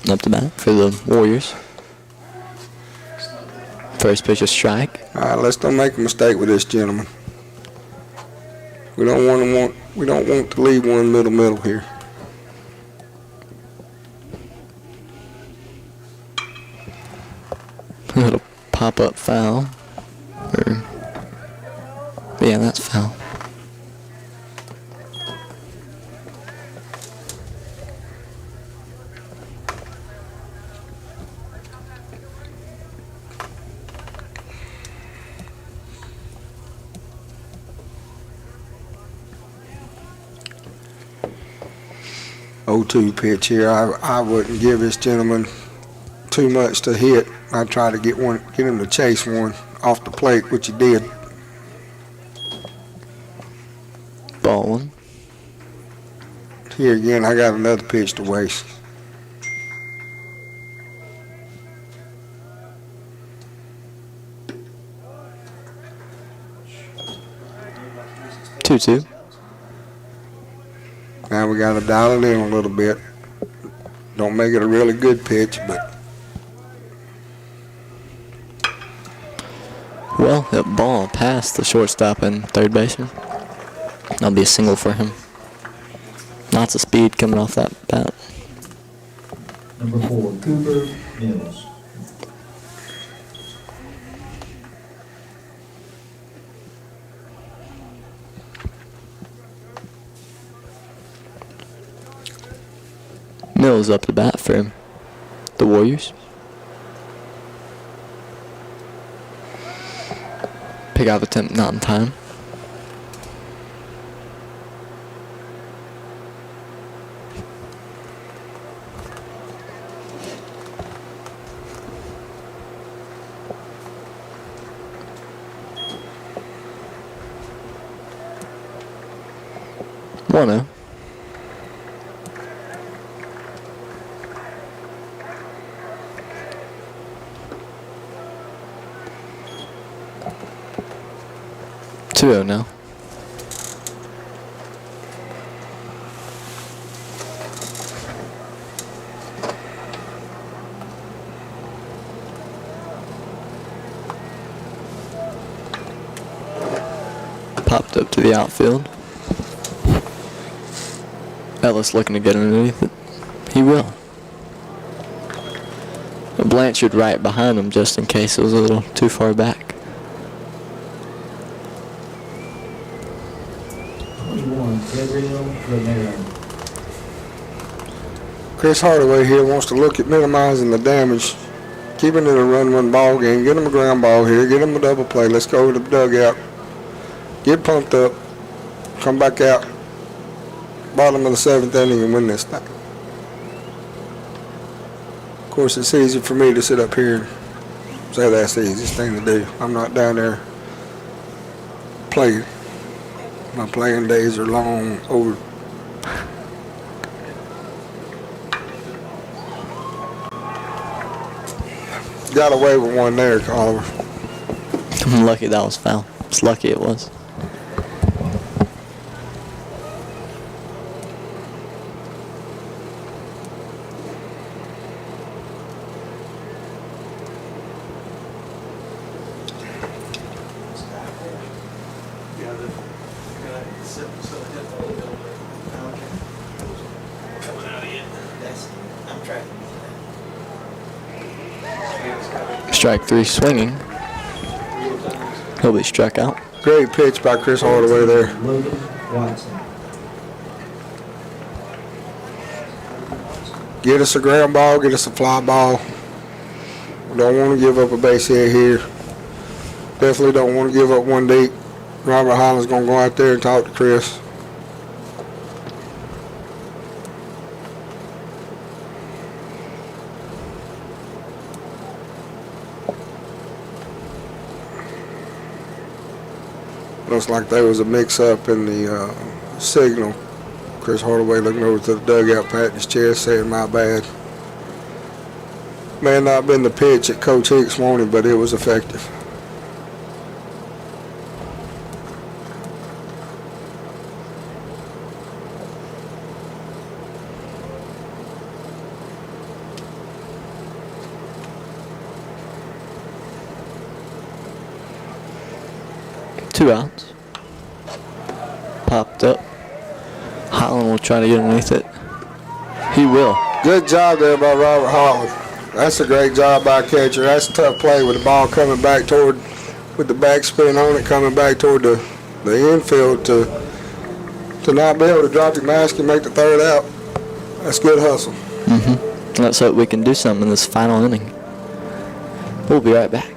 up to bat for the Warriors. First pitch, a strike. All right, let's don't make a mistake with this gentleman. We don't want to leave one middle here. It'll pop up foul. Yeah, that's foul. O2 pitch here. I wouldn't give this gentleman too much to hit. I'd try to get him to chase one off the plate, which he did. Ball one. Here again, I got another pitch to waste. Two. Now we got to dial it in a little bit. Don't make it a really good pitch, but Well, that ball passed the shortstop and third baseman. That'll be a single for him. Lots of speed coming off that bat. Number 4, Cooper Mills. Mills up to bat for the Warriors. Pick out attempt not in time. One 2-0 now. Popped up to the outfield. Ellis looking to get underneath it. He will. Blanchard right behind him just in case it was a little too far back. 21, Gabriel Romero. Chris Hardaway here wants to look at minimizing the damage, keeping it a run-one ball game. Get him a ground ball here. Get him a double play. Let's go to the dugout. Get pumped up. Come back out. Bottom of the 7th inning and win this thing. Of course, it's easy for me to sit up here and say that's the easiest thing to do. I'm not down there playing. My playing days are long over. Got away with one there, Oliver. I'm lucky that was foul. It's lucky it was. Strike 3 swinging. He'll be struck out. Great pitch by Chris Hardaway there. Logan Watson. Get us a ground ball, get us a fly ball. We don't want to give up a base hit here. Definitely don't want to give up one deep. Robert Holland's going to go out there and talk to Chris. Looks like there was a mix-up in the signal. Chris Hardaway looking over to the dugout, patting his chest, saying, "My bad." May have not been the pitch that Coach Hicks wanted, but it was effective. Two outs. Popped up. Holland will try to get underneath it. He will. Good job there by Robert Holland. That's a great job by a catcher. That's a tough play with the ball coming back toward, with the backspin on it, coming back toward the infield to not be able to drop the mask and make the third out. That's good hustle. Let's hope we can do something in this final inning. We'll be right back.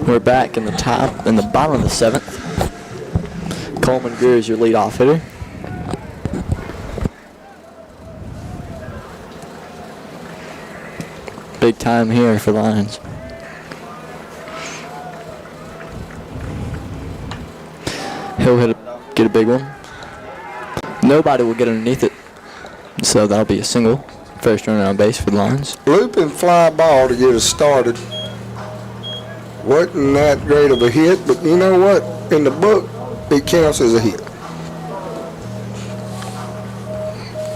We're back in the bottom of the 7th. Coleman Greer is your leadoff hitter. Big time here for Lions. He'll get a big one. Nobody will get underneath it, so that'll be a single. First runner on base for the Lions. Looping fly ball to get us started. Wasn't that great of a hit, but you know what? In the book, it counts as a hit.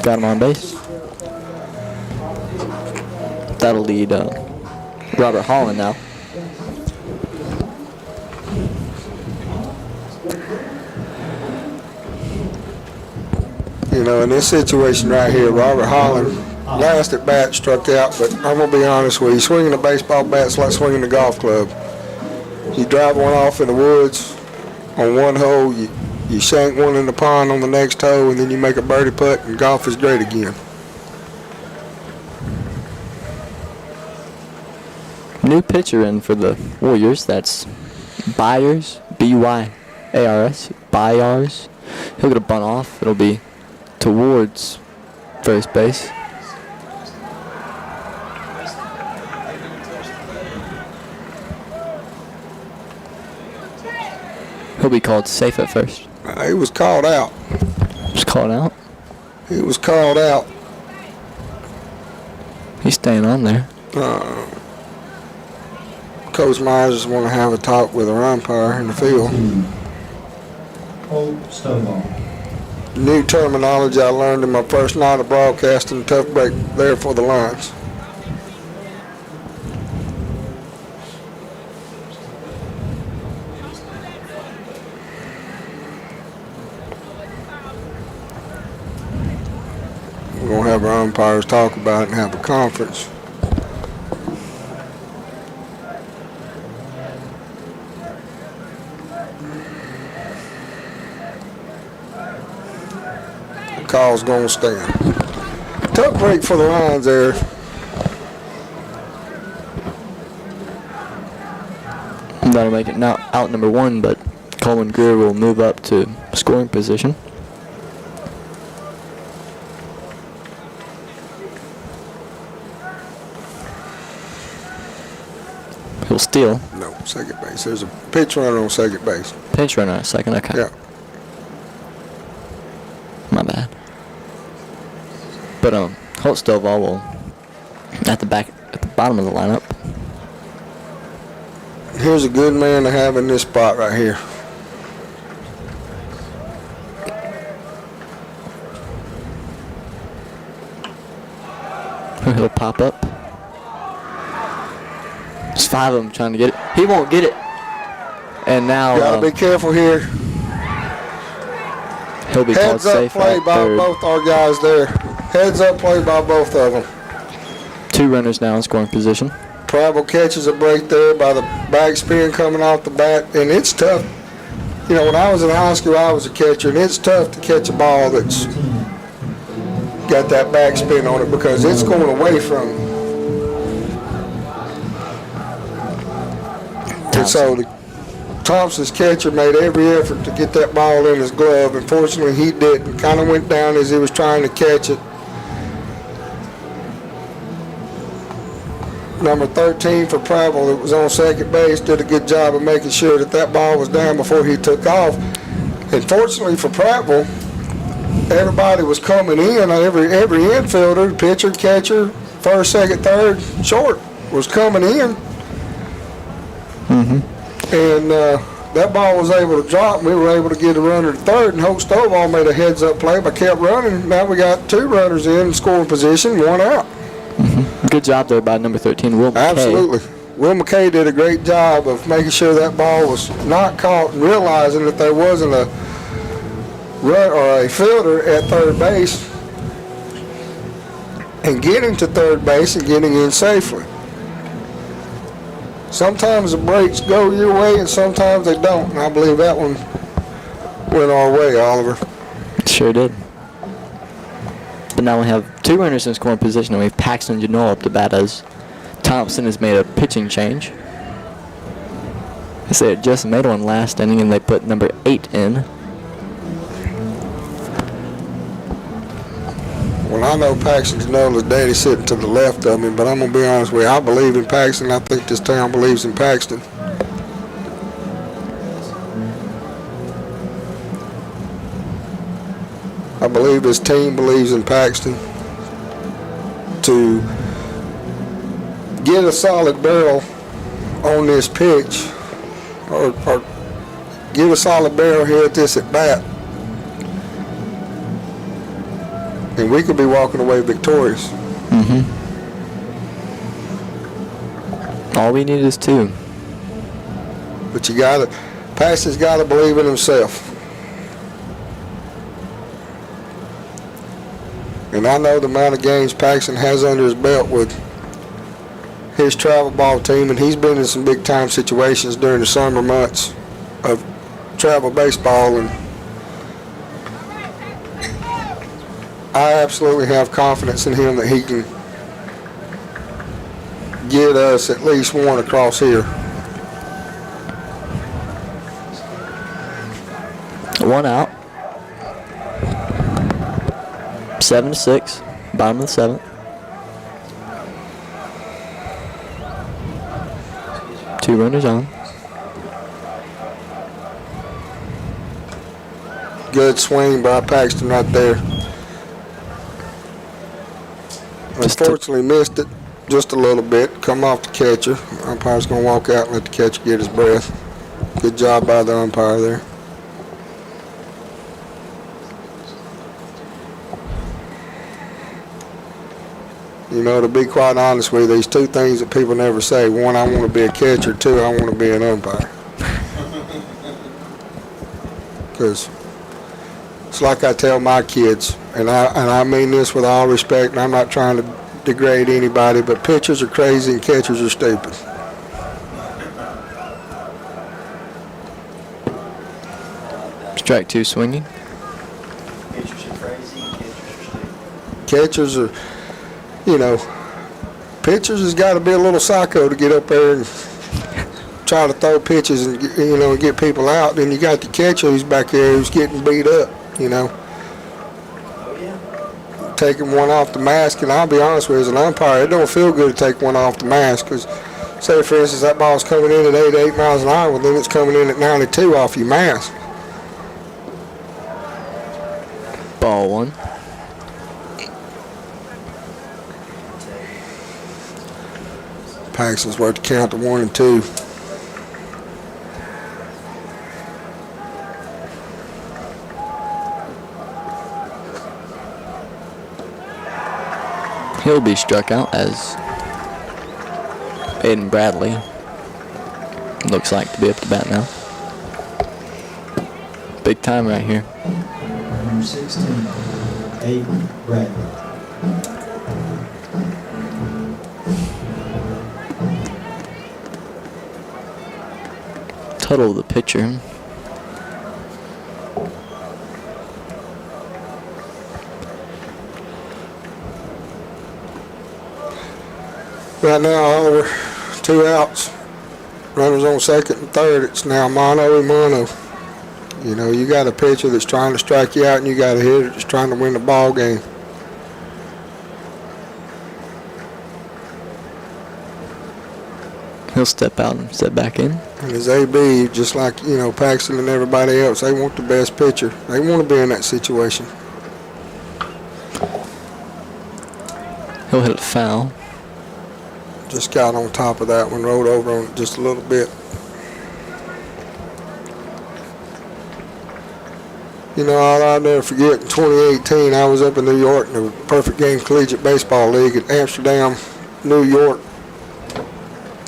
Got him on base. That'll lead Robert Holland now. You know, in this situation right here, Robert Holland, last at bat, struck out, but I'm going to be honest with you, swinging a baseball bat's like swinging a golf club. You drive one off in the woods on one hole, you shank one in the pond on the next hole, and then you make a birdie putt, and golf is great again. New pitcher in for the Warriors. That's Byers, B-Y-A-R-S, Byers. He'll get a bunt off. It'll be towards first base. He'll be called safe at first. He was called out. Just called out. He was called out. He's staying on there. Coach Myers just want to have a talk with our umpire in the field. Hold Stonewall. New terminology I learned in my first night of broadcasting. Tough break there for the Lions. We're going to have our umpires talk about it and have a conference. Call's going to stand. Tough break for the Lions there. That'll make it now out number 1, but Coleman Greer will move up to scoring position. He'll steal. No, second base. There's a pitch runner on second base. Pitch runner at second. Okay. Yeah. My bad. But Holt Stovall will at the bottom of the lineup. Here's a good man to have in this spot right here. He'll pop up. There's 5 of them trying to get it. He won't get it. And now Gotta be careful here. He'll be called Heads up safe play at by third. both our guys there. Heads up play by both of them. 2 runners now in scoring position. Prattville catches a break there by the backspin coming off the bat, and it's tough. You know, when I was in high school, I was a catcher, and it's tough to catch a ball that's got that backspin on it because it's going away from you. And so Thompson's catcher made every effort to get that ball in his glove. Unfortunately, he didn't. Kind of went down as he was trying to catch it. Number 13 for Prattville that was on second base did a good job of making sure that that ball was down before he took off. And fortunately for Prattville, everybody was coming in. Every infielder, pitcher, catcher, first, second, third, short was coming in. And that ball was able to drop, and we were able to get a runner to third, and Holt Stovall made a heads-up play, but kept running. Now we got 2 runners in scoring position, 1 out. Good job there by number 13, Will McKay. Absolutely. Will McKay did a great job of making sure that ball was not caught and realizing that there wasn't a run or a fielder at third base and getting to third base and getting in safely. Sometimes the breaks go your way and sometimes they don't, and I believe that one went our way, Oliver. Sure did. But now we have 2 runners in scoring position, and we have Paxton Janol up to bat as Thompson has made a pitching change. They had just made one last inning, and they put number 8 in. Well, I know Paxton Janola's daddy sitting to the left of me, but I'm going to be honest with you. I believe in Paxton. I think this town believes in Paxton. I believe this team believes in Paxton to get a solid barrel on this pitch, or get a solid barrel here at this at bat, and we could be walking away victorious. All we need is 2. But Paxton's got to believe in himself. And I know the amount of games Paxton has under his belt with his travel ball team, and he's been in some big time situations during the summer months of travel baseball, and I absolutely have confidence in him that he can get us at least one across here. 1 out. 7-6, bottom of the 7th. 2 runners on. Good swing by Paxton right there. Unfortunately missed it just a little bit. Come off the catcher. Umpire's going to walk out and let the catcher get his breath. Good job by the umpire there. You know, to be quite honest with you, there's 2 things that people never say. 1, I want to be a catcher. 2, I want to be an umpire. Because it's like I tell my kids, and I mean this with all respect, and I'm not trying to degrade anybody, but pitchers are crazy and catchers are stupid. Strike 2 swinging. Pitchers are crazy, catchers are stupid. Catchers are, you know, pitchers has got to be a little psycho to get up there and try to throw pitches and, you know, get people out. Then you got the catcher who's back there who's getting beat up, you know. Oh, yeah. Taking one off the mask, and I'll be honest with you, as an umpire, it don't feel good to take one off the mask, because say, for instance, that ball's coming in at 88 miles an hour, well, then it's coming in at 92 off your mask. Ball 1. Paxton's worth the count to 1 and 2. He'll be struck out as Aiden Bradley looks like to be up to bat now. Big time right here. Number 16, Aiden Bradley. Tuttle, the pitcher. Right now, Oliver, 2 outs. Runners on second and third. It's now mano a mano. You know, you got a pitcher that's trying to strike you out, and you got a hitter that's trying to win the ball game. He'll step out and step back in. And as AB, just like, you know, Paxton and everybody else, they want the best pitcher. They want to be in that situation. He'll hit a foul. Just got on top of that one, rolled over on it just a little bit. You know, I'll never forget, in 2018, I was up in New York in the Perfect Game Collegiate Baseball League in Amsterdam, New York.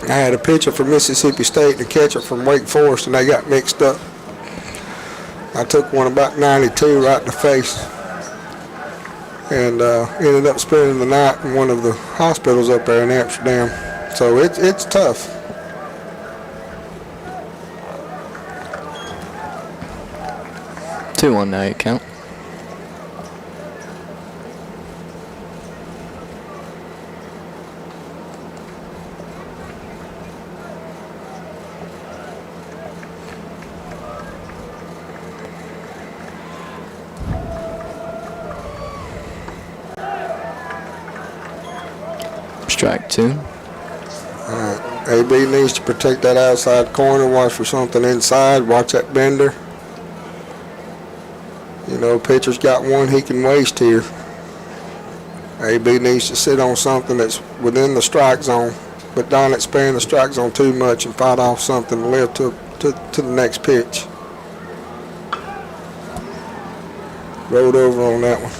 I had a pitcher from Mississippi State and a catcher from Wake Forest, and they got mixed up. I took one about 92 right in the face, and ended up spending the night in one of the hospitals up there in Amsterdam. So it's tough. Two-one now you count. Strike 2. AB needs to protect that outside corner, watch for something inside, watch that bender. You know, pitcher's got one he can waste here. AB needs to sit on something that's within the strike zone, but don't expand the strike zone too much and fight off something to live to the next pitch. Rolled over on that one.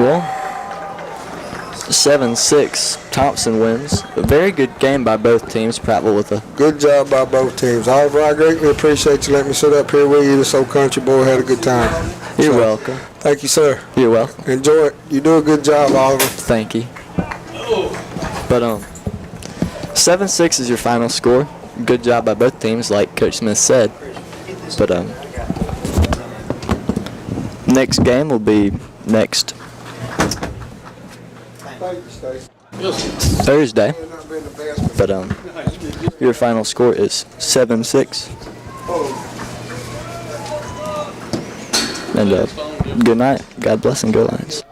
Well, 7-6, Thompson wins. A very good game by both teams. Prattville with a Good job by both teams. Oliver, I greatly appreciate you letting me sit up here with you. This old country boy had a good time. You're welcome. Thank you, sir. You're welcome. Enjoy it. You do a good job, Oliver. Thank you. But 7-6 is your final score. Good job by both teams, like Coach Smith said. But next game will be next Thursday. But your final score is 7-6. And good night. God bless and go Lions.